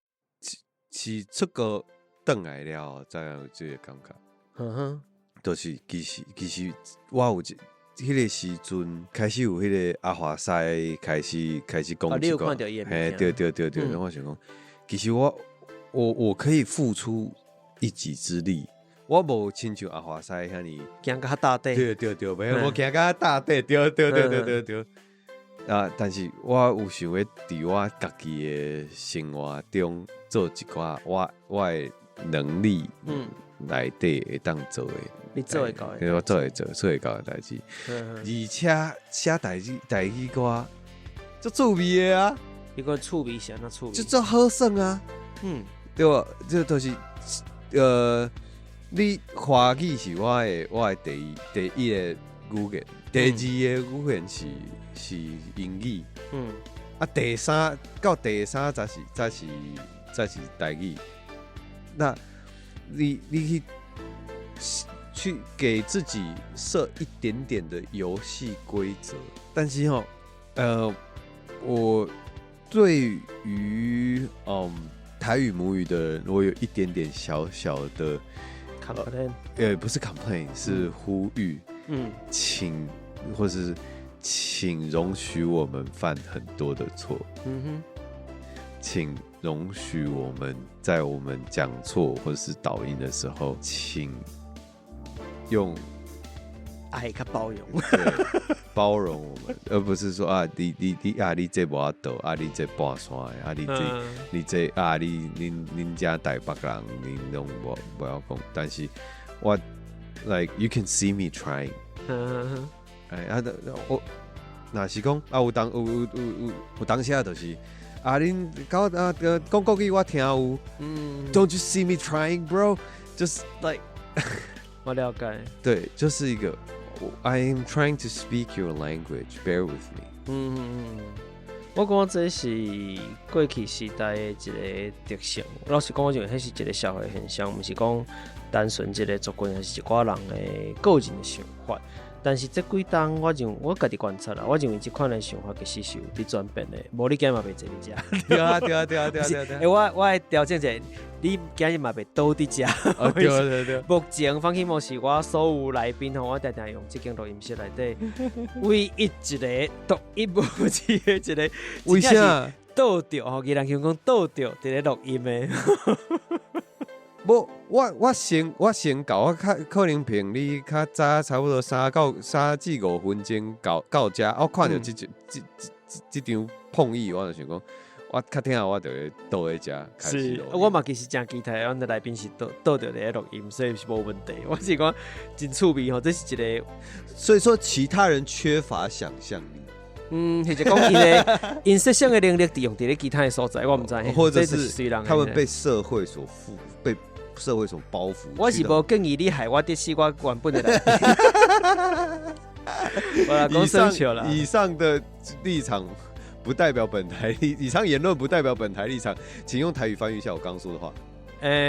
是出国转来了，才有即个感觉。就是其实我有迄个时阵开始有迄个阿华西开始讲你有看到伊的物件？对，我想讲，其实我可以付出一己之力，我无亲像阿华西遐尼行甲较大底。对，我行甲大底，对。但是我有想要伫我家己的生活中做一寡我的能力内底会当做的，你做会到的，我做会到的代志。而且写台语歌，足趣味的啊！一个趣味是安怎趣味？就足好耍啊！对吧？这就是你华语是我的第一个语言，第二个语言是英语。第三才是台语。那你去给自己设一点点的游戏规则，但是我对于台语母语的人，我有一点点小小的 complain，不是 complain， 是呼吁，请容许我们犯很多的错，请容许我们在我们讲错或是导音的时候，请用爱较包容，对，包容我们，而不是说啊，你这无法度，啊，你这半山的，啊，你这啊，恁家台北人，恁拢无要讲，但是我 like you can see me trying，哎啊，我若是讲啊，有当下就是啊，恁讲国语我听有，Don't you see me trying, bro? Just like 我了解，对，就是一个。I am trying to speak your language. Bear with me. 我讲这是过去时代的一个特性。老实讲，我认为迄是一个社会现象，不是讲单纯一个族群，还是一寡人的个人的想法。但是这几当我家己观察啦，我认为这款的想法其实是有伫转变的。无你今日嘛袂坐伫遮。对啊。我会调整一下，你今日嘛袂倒伫遮。对。目前放弃模式，我所有来宾吼，我常常用这间录音室内底，唯一一个独一无二的一个。为啥？倒着吼，伊人讲倒着伫咧录音的。无，我先到，我可能平你较早差不多3至5分钟到遮，我看到这场碰意，我就想讲，我较听下我就会倒在遮开始录。我嘛其实真期待，阮的来宾是倒着咧录音，所以是无问题。我是讲真趣味吼，这是一个，所以说其他人缺乏想象力。或者讲因设想的能力用伫咧其他的所在，我唔知，或者是他们被社会所被社会所包袱。我是无建议你害我得死我原本的来宾。我讲生笑啦。以上的立场不代表本台以上言论不代表本台立场，请用台语翻译一下我刚刚说的话。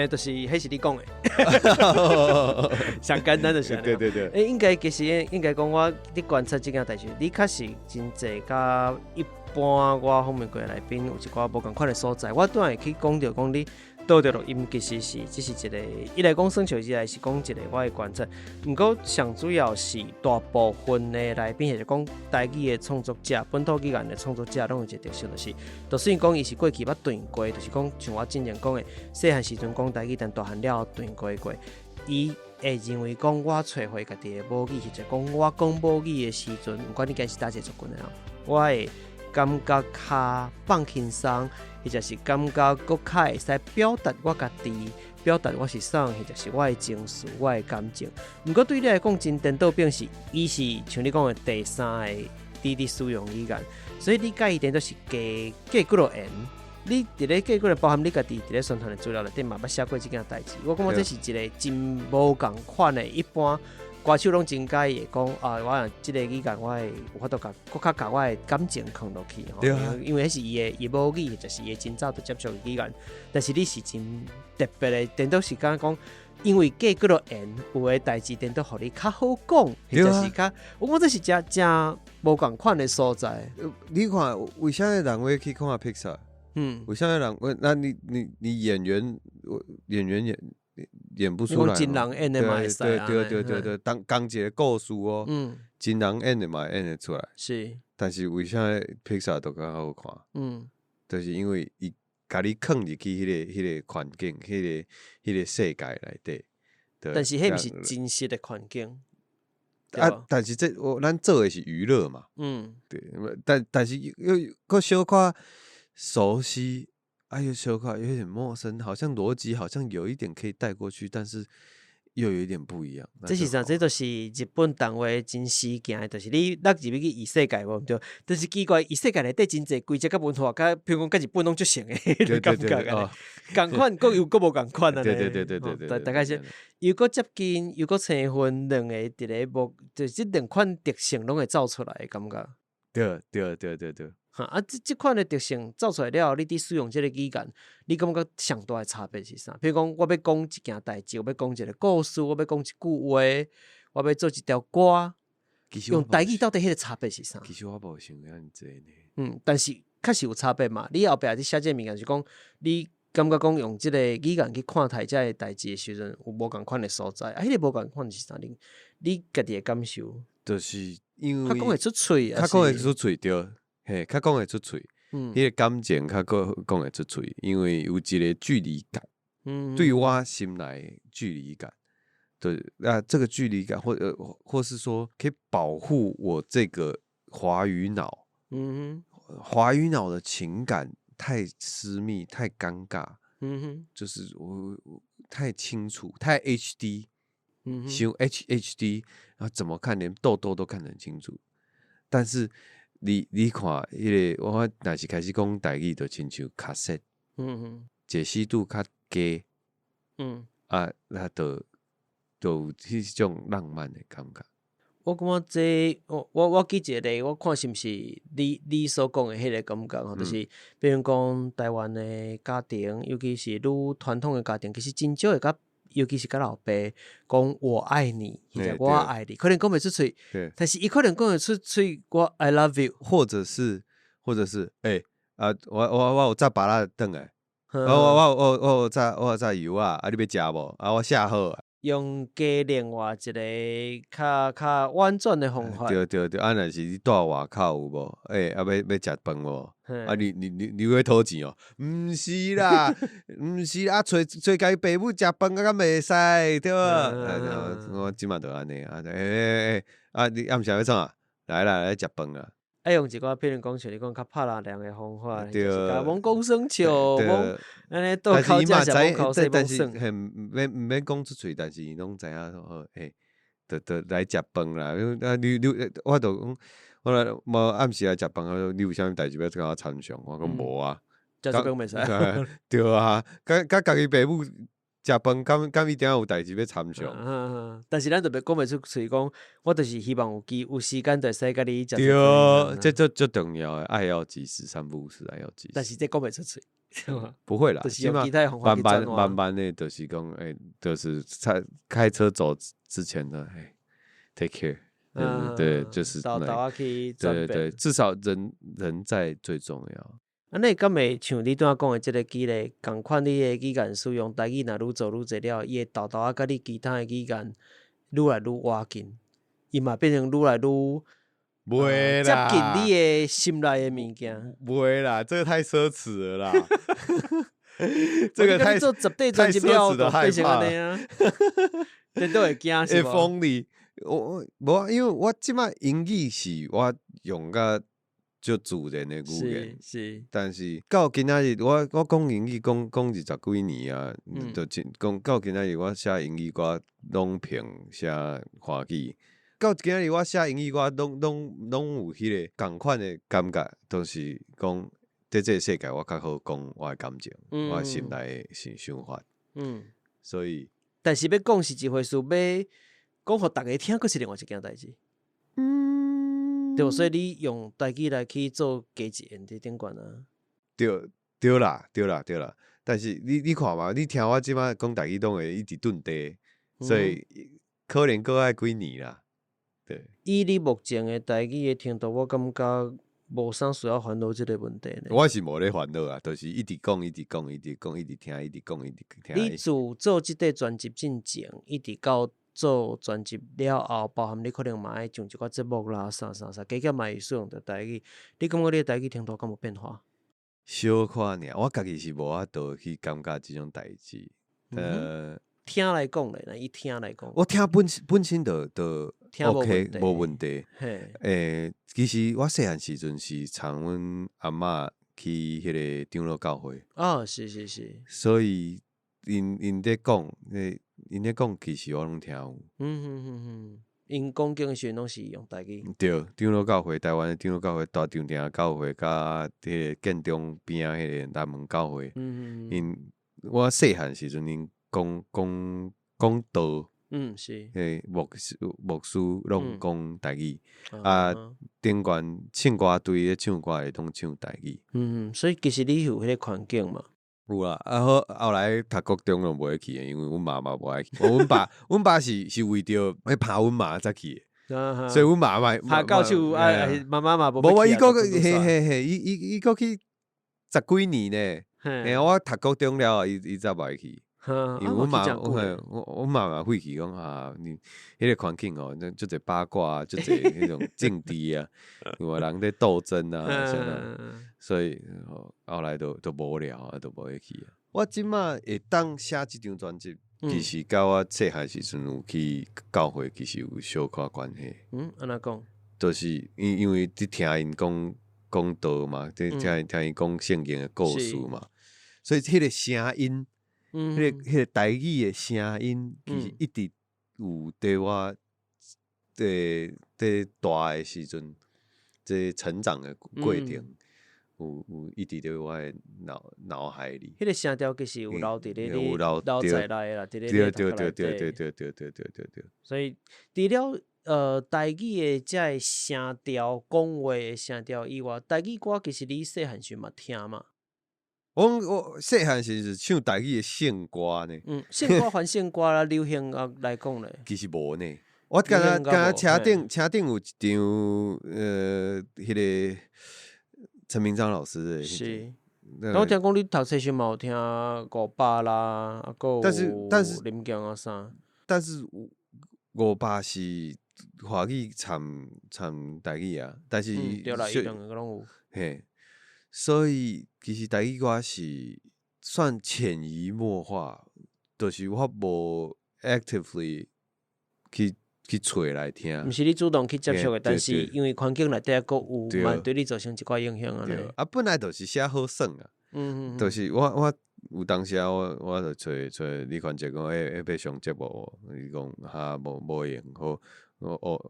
就是迄是你讲的，上简单的是。对。应该其实应该讲我你观察这件代志，你确实真济甲一般我访问过的来宾有一寡无共款的所在，我当然会去讲到讲你倒着录音，其实是只是一个，一来讲算笑，二来是讲一个我的观察。不过上主要是大部分的来宾，或者讲台语的创作者、本土语言的创作者，拢有一个特性，就虽然讲伊是过去捌断过，就是讲像我之前讲的，细汉时阵讲台语，但大汉了断过，伊会认为讲我找回家己的母语，或者讲我讲母语的时阵，不管你今是哪一个族群的人，我会感觉较放轻松。或者是感觉更较会使表达我家己，表达我是啥，或者是我的情绪、我的感情。不过对你来讲，真颠倒变是，伊是像你讲的第三个滴使用语言，所以你甲伊点都是加几落言。你伫咧加几落包含你家己伫咧宣传的资料内底嘛，捌写过这件代志。我感觉这是一个真无共款的，一般。歌手拢真介意会讲啊，我即个语言我会有法度甲更较甲我的感情放落去吼，因为迄是伊母语，或者是伊真早就接触的语言。但是你是真特别的，颠倒是讲，因为加几落言，有的代志颠倒互你较好讲，或者是较，我讲这是真无共款的所在。你看，为啥人会去看 Pixar？为啥人？那你演员演不出来，真人演的嘛会使啊，对，当一个故事哦，真人演的嘛演得出来，是。但是为啥 Pixar 都较好看？就是因为伊甲你放入去迄个环境，迄个世界内底。但是迄不是真实的环境。啊，但是咱做的是娱乐嘛，对，但是又小可熟悉。有小可有点陌生，好像逻辑好像有一点可以带过去，但是又有一点不一样。这是啥？这就是日本动画真实行的，就是你落入去异世界无对，但是奇怪，异世界内底真济规则甲文化，甲譬如讲甲日本拢足像的，感觉啊，共款各有各无共款啊。对，大概是又搁接近，又搁成分两个伫咧无，就这两款特性拢会走出来的感觉。对。这款的特性走出来了，你伫使用这个语言，你感觉上大的差别是啥？譬如讲，我要讲一件代志，我要讲一个故事，我要讲一句话，我要做一条歌，用台语到底迄个差别是啥？其实我无想遐济呢。但是确实有差别嘛。你后壁你写这个物件是讲，你感觉讲用这个语言去看待这个代志的时阵，有无共款的所在？迄个无共款是啥？你家己的感受？就是因为他讲会出嘴，他讲会出嘴对。嘿，较讲会出嘴，迄个感情较讲会出嘴，因为有一个距离感，对我心内距离感，这个距离感，或是说可以保护我这个华语脑，华语脑的情感太私密、太尴尬，就是我太清楚、太 HD，用 HD， 然后怎么看连痘痘都看得很清楚，但是你看迄个，我若是开始讲台语，就亲像卡式，解析度较低，那就有迄种浪漫的感觉。我感觉这我记一个例，我看是毋是你所讲的迄个感觉吼，就是比如讲台湾的家庭，尤其是愈传统的家庭，其实真少会甲，尤其是甲老爸讲我爱你，或者我爱你，可能讲袂出嘴，但是伊可能讲会出嘴，我 I love you， 或者是我有炸芭乐顿诶，我有炸油啊，你要食无？我写好啊。用加另外一个较婉转的方法。对，若是你住外口有无？要食饭无？你要讨钱哦？毋是啦，毋是啊，找家己爸母食饭敢袂使对吧？我即马就安尼你暗时要创啊？来食饭啊！用一个譬如讲像你讲较拍人量的方法，对，罔讲耍笑，安尼倒口食是罔口说罔算。毋免讲出嘴，但是伊拢知影说，就来食饭啦。我就讲，我无暗时来食饭，你有啥物代志要跟我参详？我讲无啊，食饭袂使。对啊，甲家己爸母食饭，敢一定有代志要参详。但是咱就别讲袂出嘴，讲我就是希望有时间就使甲你食。对，这最重要的，爱要及时，三不五时爱要及时。但是这讲袂出嘴，不会啦，起码慢慢的，就是讲，就是在开车走之前的，take care，对，就是对，至少人在最重要。你敢会像你拄仔讲的即个举例，共款你的语言使用台语，若愈做愈济了，伊会豆啊，甲你其他的语言愈来愈挖近，伊嘛变成愈来愈接近你的心内的物件。袂啦，这个太奢侈了啦。这个太做10专辑了，都变成安尼啊，你都会惊是无？无，因为我即摆英语是我用甲就自然的语言，是，但是到今仔日我讲英语讲20几年啊，就讲到今仔日我写英语歌拢凭写华语，到今仔日我写英语歌拢有迄个共款的感觉，都是讲在这个世界我较好讲我的感情，我的心内的想法，所以，但是要讲是一回事，要讲互大家听，佫是另外一件代志。对，所以你用台语来去做加一言伫顶悬啊。对啦。但是你看嘛，你听我即摆讲台语拢会一直顿地，所以可能搁爱几年啦。对，以你目前的台语的程度，我感觉无啥需要烦恼即个问题呢。我是无咧烦恼啊，就是一直讲，一直听，一直讲。你自做即个专辑进前，一直到做专辑了后，包含你可能嘛爱上一寡节目啦，啥，加减嘛会使用着台语。你感觉你的台语程度敢有变化？小可尔，我家己是无法度去感觉即种代志。听来讲咧，以听来讲，我听本身就 OK， 无问题。其实我细汉时阵是参阮阿嬷去迄个长老教会。是。所以因咧讲，其实我拢听有。因讲经时拢是用台语。对，长老教会，台湾的长老教会，大长町教会，甲迄个建中边仔迄个南门教会。因我细汉时阵因讲道。是。牧师拢讲台语，顶悬唱歌队咧唱歌会拢唱台语。所以其实你有迄个环境嘛。有啦，后来读高中就无去的，因为阮妈妈无爱去。阮爸是为着要拍阮妈才去的，所以阮妈妈拍到手，妈妈嘛无伊个伊个去10几年呢。我读高中了，伊才无去。因为阮妈妈会去讲你迄个环境哦，就侪八卦啊，就侪迄种政治啊，有人在斗争啊，所以后来都无聊啊，都无会去啊。我即马会当写即张专辑，其实甲我细汉时阵有去教会，其实有小可关系。安怎讲？就是因为伫听因讲道嘛，听因讲圣经的故事嘛，所以迄个声音，迄个台语的声音，其实一直有对我对大的时阵，这成长的过程。有一直在我的脑海里，迄个声调其实有留伫咧你留在内啦，伫咧对。所以除了台语的这声调、讲话的声调以外，台语歌其实你细汉时嘛听嘛。我细汉时是唱台语的圣歌呢。圣歌还圣歌啦，流行乐来讲咧，其实无呢。我敢若车顶有一张迄个。陈明章老师的是，我听讲你读册时嘛有听58啦，但是林强啊啥，但是58是华语掺台语啊，但是对啦，伊两个拢有。嘿，所以其实台语歌是算潜移默化，就是我无 actively 去找来听，毋是你主动去接触的，但是因为环境内底佫有嘛对你造成一寡影响啊。啊，本来就是写好耍啊，就是我有当时我就找李宽杰讲，要上节目，伊讲哈无用，好，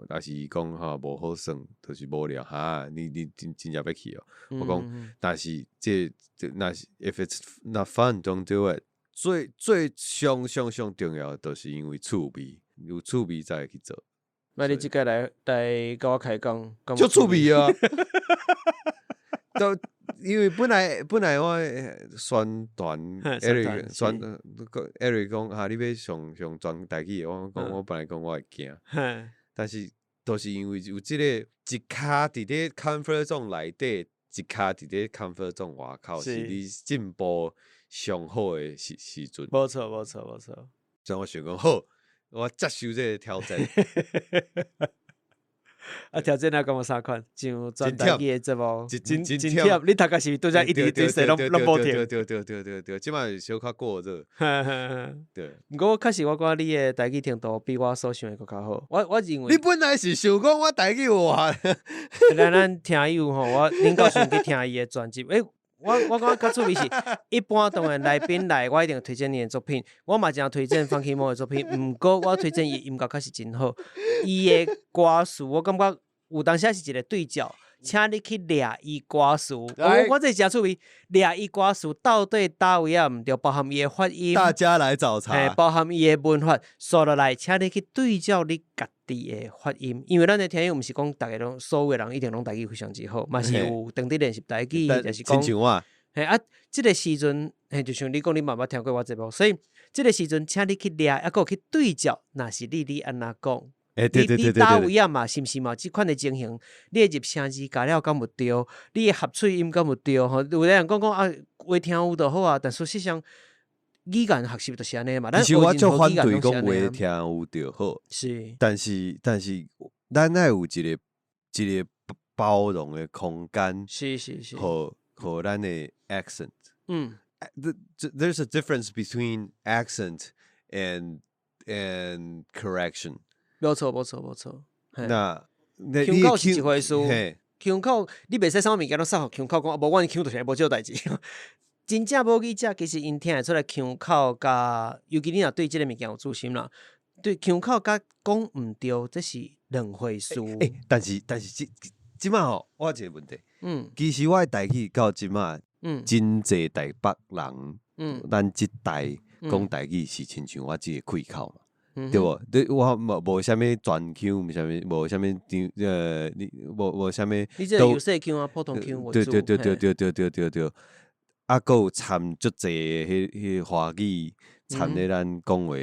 但是伊讲哈无好耍，就是无聊哈，你真正要去哦。我讲，但是这那是 if it's not fun, don't do it。最上重要，就是因为趣味。有趣味才会去做。那你即个来甲我开讲，就趣味啊！都因为本来我宣传 Eric 讲哈，你要上专台语，我讲我本来讲我会惊，但是都是因为有即个一卡伫咧 comfort zone 内底，一卡伫咧 comfort zone 外口，是你进步上好的时阵。无错。所以我想讲好。我接受这个挑战。挑战啊，讲有啥款？像专台语的节目，真忝。你大概是拄则一直对谁拢无听。对，即摆小可过热。对。不过确实，我感觉你的台语程度比我所想的更较好。我认为你本来是想讲我台语话。咱听友吼，我恁到时去听伊的专辑。我感觉较趣味是，一般当然来宾来，我一定推荐伊的作品。我嘛真推荐方启蒙的作品，毋过我推荐伊音乐确实真好。伊的歌词，我感觉有当时是一个对照，请你去掠伊歌词。我这真趣味，掠伊歌词到底倒位啊毋对，包含伊的发音。大家来找茬。包含伊的文法，说落来，请你去对照你家己的发音，因为咱的听友毋是讲大家拢所有的人一定拢台语非常之好，嘛是有当地练习台语，就是讲。亲像我。这个时阵，就像你讲，你嘛捌听过我节目，所以这个时阵，请你去掠，还有去对照，若是你安怎讲？你倒位啊嘛，是毋是嘛？即款的情形，你的入声字加了敢有对？你的合喙音敢有对？吼，有的人讲啊，话听有就好啊，但事实上。语言学习就是安尼嘛，其实我就反对讲话听有就好，是，但是咱爱有一个包容的空间，是，和咱的 accent。There's a difference between accent and correction。没错。那腔口是一回事，腔口你袂使啥物物件都撒互腔口讲，无阮腔就是无少代志。真正无语者，其实因听会出来腔口甲，尤其你若对即个物件有自信啦，对腔口甲讲毋对，这是两回事。但是即摆吼，我有一个问题，其实我的台语到即摆，真侪台北人，咱即代讲台语是亲像我即个开口嘛，对无？对，我无啥物专腔，无啥物无啥物无啥物，你这有细腔啊，普通腔为主。对。啊，佫有掺足济迄华语掺咧咱讲话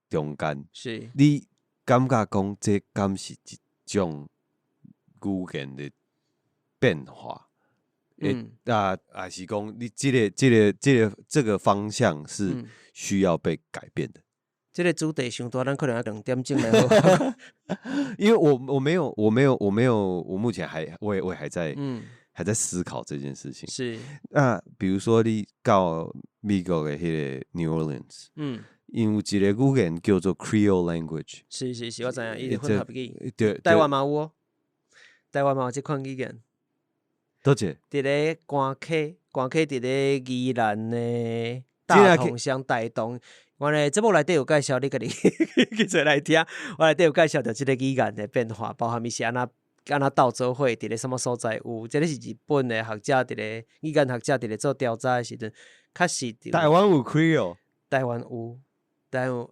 中间。是。你感觉讲这敢是一种语言的变化？还是讲你这个方向是需要被改变的？这个主题上大，咱可能要2点钟来好。因为我没有，我目前我也还在。还在思考这件事情。是。那比如说你到美国的迄个 New Orleans，因有一个语言叫做 Creole language，是，我知影，伊是混合语。对，台湾嘛有哦，台湾嘛有即款语言。倒一个？伫咧关卡伫咧宜兰的大同乡台东。我咧节目内底有介绍，你家己去做来听。我内底有介绍着即个语言的变化，包含伊是安那斗做伙，伫咧什么所在有。这个是日本的学者伫咧语言学者伫咧做调查的时阵，确实台湾有 Creole， 台湾有。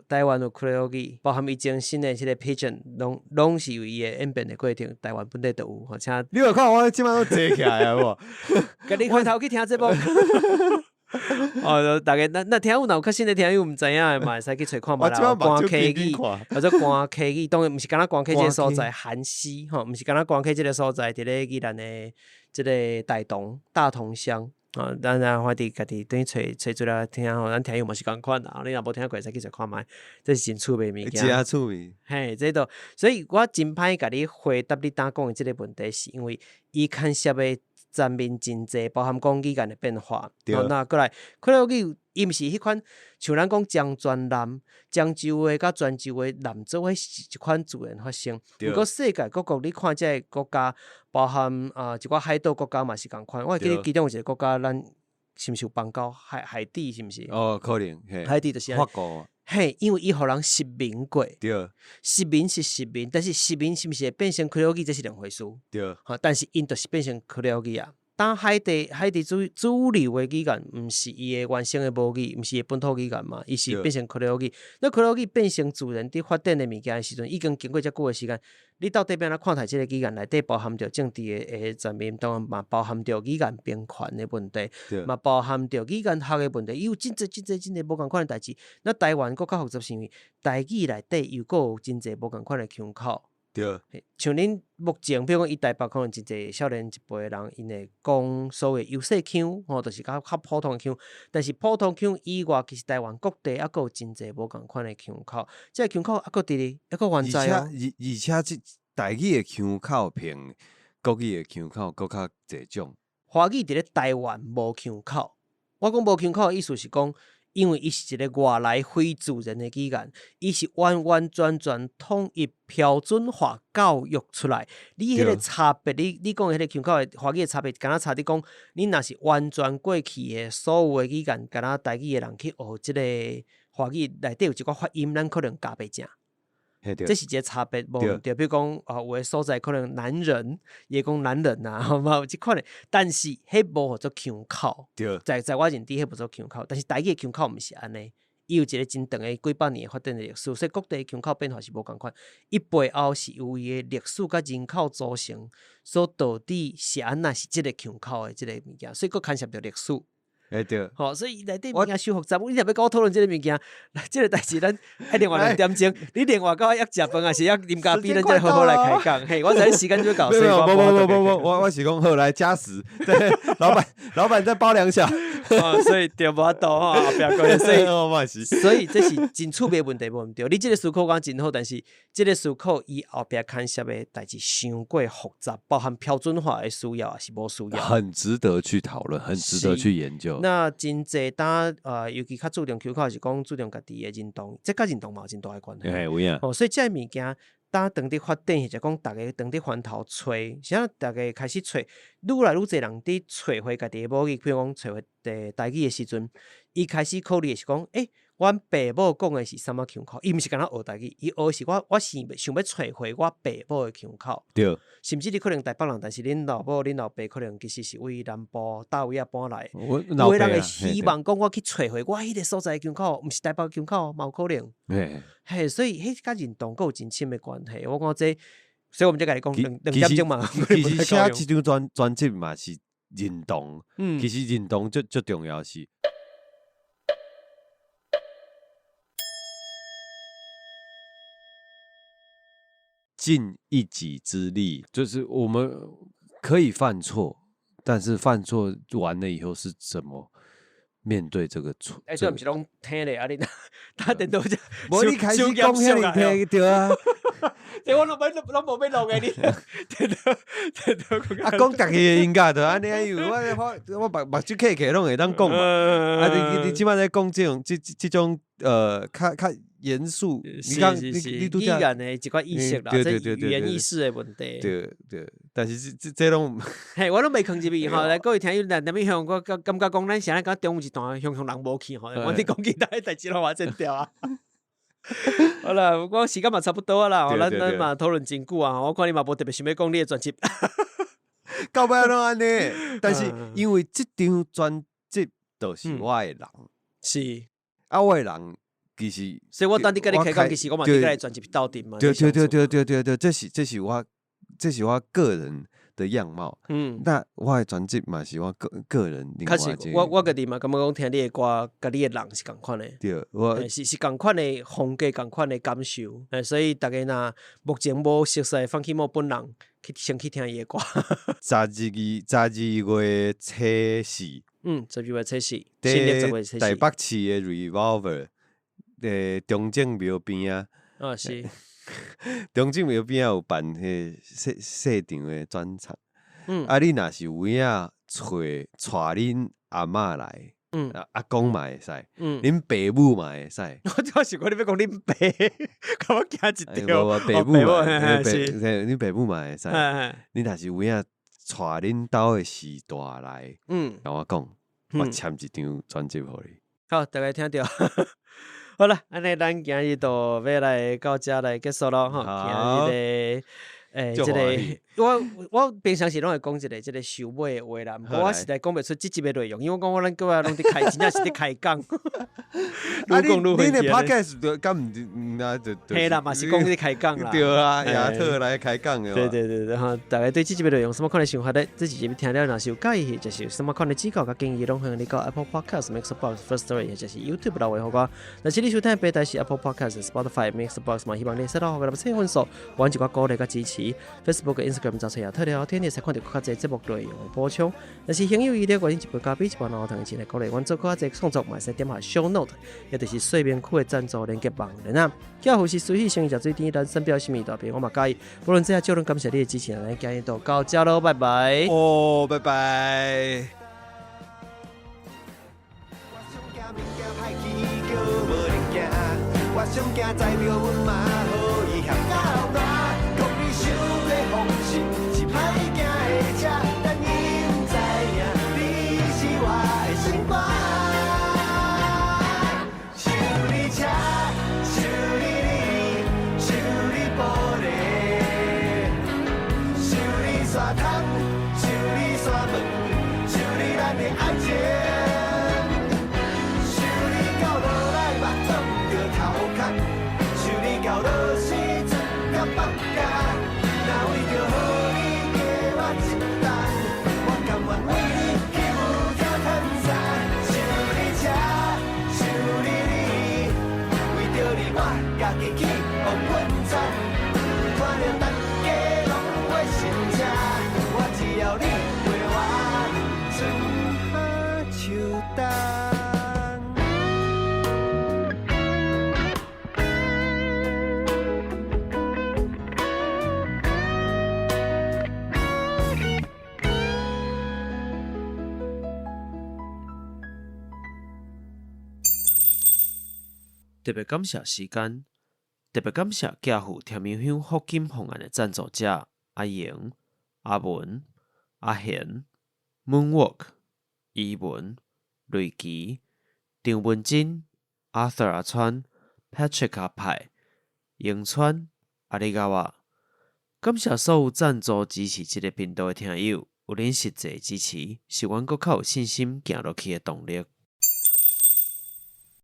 台湾有 Creole 语，包含伊前身的即个 Pidgin， 拢是有伊的演变的过程。台湾本地都有，而且你有看我即摆都坐起来啊无？甲你回头去听节目。大家那听友若有较新的听友毋知影的嘛，会使去找看嘛啦。关卡语或者关卡语，当然毋是敢若关卡即个所在，韩西吼，毋是敢若关卡即个所在，伫咧宜兰的即个台东大同乡。咱我哋家己等于找资料听吼，咱听友嘛是共款啦。你若无听过，会使去找看觅，这是真趣味物件。真趣味。嘿，这都，所以我真歹甲你回答你当讲的即个问题，是因为伊牵涉的层面真济，包含讲语言的变化。那过来，可能语伊毋是迄款像咱讲漳泉南、漳州的甲泉州的南做伙是一款自然发生。不过世界各国你看这个国家，包含一寡海岛国家嘛是共款。我记得其中有一个国家，咱是毋是有邦交海地是毋是？哦，可能。海地就是法国。嘿，因为伊互人实名过。对。实名是实名，但是实名是毋是会变成Creole语，这是两回事。对。但是因就是变成Creole语啊。当海地主流的语言，毋是伊的原生的母语，毋是伊本土语言嘛，伊是变成Creole语。那Creole语变成自然伫发展的物件的时阵，已经经过遮久的时间，你到底要安怎看待即个语言内底包含着政治的层面，当然嘛包含着语言平权的问题，嘛包含着语言学的问题，伊有真济无共款的代志。那台湾佫较复杂，是因为台语内底又佫有真济无共款的腔口。对，像恁目前，比如讲，伊台北可能真侪少年一辈人，因会讲所谓优势腔，就是较普通的腔。但是普通腔以外，其实台湾各地还佫有真侪无共款的腔口。这腔口还佫伫咧，还佫原在哦。而且台语的腔口平国语的腔口佫较侪种。华语伫咧台湾无腔口，我讲无腔口的意思是讲。因为伊是一个外来非自然的语言，伊是完全统一标准化教育出来。你迄个差别，你讲的迄个腔口的华语的差别，敢若差伫讲，你若是完全过去的所有的语言，敢若台语的人去学即个华语内底有一寡发音，咱可能教袂正。这是一个差别，无对。比如讲，有的所在可能男人，伊会讲男人啊，嘛有即款的。但是迄无叫做腔口，在我认知，迄无做腔口。但是台语的腔口毋是安尼，伊有一个真长的几百年的发展的历史，所以各地的腔口变化是无共款。伊背后是由伊的历史甲人口组成，所导致是安那是即个腔口的即个物件，所以佫牵涉着历史。对，所以内底物件伤复杂。你若要跟我讨论即个物件，即个代志咱另外2点钟，你另外跟我约食饭，还是约啉咖啡，咱再好好来开讲。嘿，我知时间就到，所以我是讲好来加时，对，老板再包2小，所以对无法度吼，后壁讲，所以这是真趣味问题无毋对。你即个思考讲真好，但是即个思考伊后壁牵涉的代志伤过复杂，包含标准化的需要也是无需要，很值得去讨论，很值得去研究。那真济尤其较注重腔口是讲注重家己的认同，这甲认同嘛有真大的关系。有影。所以这物件当当伫发展，或者讲大家当伫翻头找，现在大家开始找，愈来愈侪人伫找回家己的母语，比如讲找回台语的时阵，伊开始考虑的是讲，阮爸母讲的是什么腔口？伊毋是干那学台语，伊学的是我想要找回我爸母的腔口。对。甚至你可能台北人，但是恁老母、恁老爸可能其实是为南部大位搬来。有的人会希望讲我去找回我迄个所在的腔口，毋是台北腔口，嘛有可能。所以迄甲认同有真深的关系。我讲这，所以我们就甲你讲2点钟嘛。其实写一张专辑嘛是认同，其实认同最重要是。尽一己之力，就是我们可以犯错，但是犯错完了以后是怎么面对这个错？这不是拢听咧啊？你打电脑就，无你开始讲遐尼听对啊？这我拢无要录诶，你啊，讲家己诶音乐就安尼，因为我目睭起起拢会当讲嘛。啊，你即摆在讲即种较严肃，你讲你语言诶一寡意识啦，这语言意识诶问题。对，但是这拢，嘿，我拢未囥入去吼。来，各位听友，咱踮向我感觉讲，咱现在讲中午一段向人无去吼，我哋讲其他诶代志拢我剪掉啊。好啦，我时间嘛差不多啦，咱嘛讨论真久啊。我看你嘛无特别想要讲你诶专辑，到尾拢安尼。但是因为即张专辑就是我诶人，是啊，我诶人其实，所以我等你跟你开讲，其实我嘛伫个专辑斗阵嘛。对，这是我个人的样貌。那我的专辑嘛是我个人另外一个。我家己嘛感觉讲听你的歌，甲你的人是共款的。对，我是共款的风格，共款的感受。所以大家若目前无熟悉范启谋本人，先去听伊的歌。12月初4。12月初4，新历10月初4。台北市的 Revolver， 中正庙边啊。是。中正庙边有办迄细场的专场。啊，你若是有影带恁阿嬷来，阿公嘛会使，恁爸母嘛会使。我是讲你要讲恁爸，甲我惊一跳。爸母嘛，恁爸母嘛会使。你若是有影带恁兜的时代来，甲我讲，我签一张专辑互你。好，大家听到。好啦，安尼咱今日就要来到这来结束咯吼。今日即个我平常时拢会讲即个收尾的话啦，不过我实在讲袂出即集的内容，因为我讲咱各位拢伫开，真正是伫开讲。愈讲愈你的 podcast 敢毋那就嘿啦，嘛是讲伫开讲啦。对啊，亚特来开讲的。对，哈，大家对即集的内容什么款的想法咧？自己听了若是有介意，就是什么款的指教甲建议，拢欢迎你到 Apple Podcast、Mixbox、Firstory， 或者是 YouTube 来为好我。若是你收听平台是 Apple Podcast、Spotify、Mixbox 嘛，希望你收到好个7分数，还一寡鼓励甲支持。Facebook、Instagram 找出亚特聊天，你才看到较侪节目内容的补充。若是朋友伊咧关心一杯咖啡、一盘老糖，前来鼓励阮做较侪创作，嘛使点下 Show Note， 也就是睡眠区的赞助连接网链啊。叫护士随喜生意食水甜，咱身表心意大便，我嘛介意。不论这下就能感谢你的支持，咱今日就到这咯，拜拜。拜拜。我上惊在着阮嘛好意向到哪，讲你想要放心是歹行的车，但伊毋知影你是我的心肝。修理车，修理你，修理玻璃，修理沙滩，修理山门，修理咱的爱情。到落时阵甲放假，若为着予你加我一单，我甘愿为你去有条趁钱。修理车，修理你，为着你我家己去往阮餐，看着大家拢会心切，我只要你陪我春夏秋冬。特别感谢时间，特别感谢家父甜面香福金方案的赞助者阿莹、阿文、阿贤、Moonwalk、伊文、瑞奇、张文珍、Arthur 阿川、Patrick 阿派、永川、阿里嘎哇。感谢所有赞助支持这个频道的听友，有恁实际支持，是阮搁较有信心行落去的动力。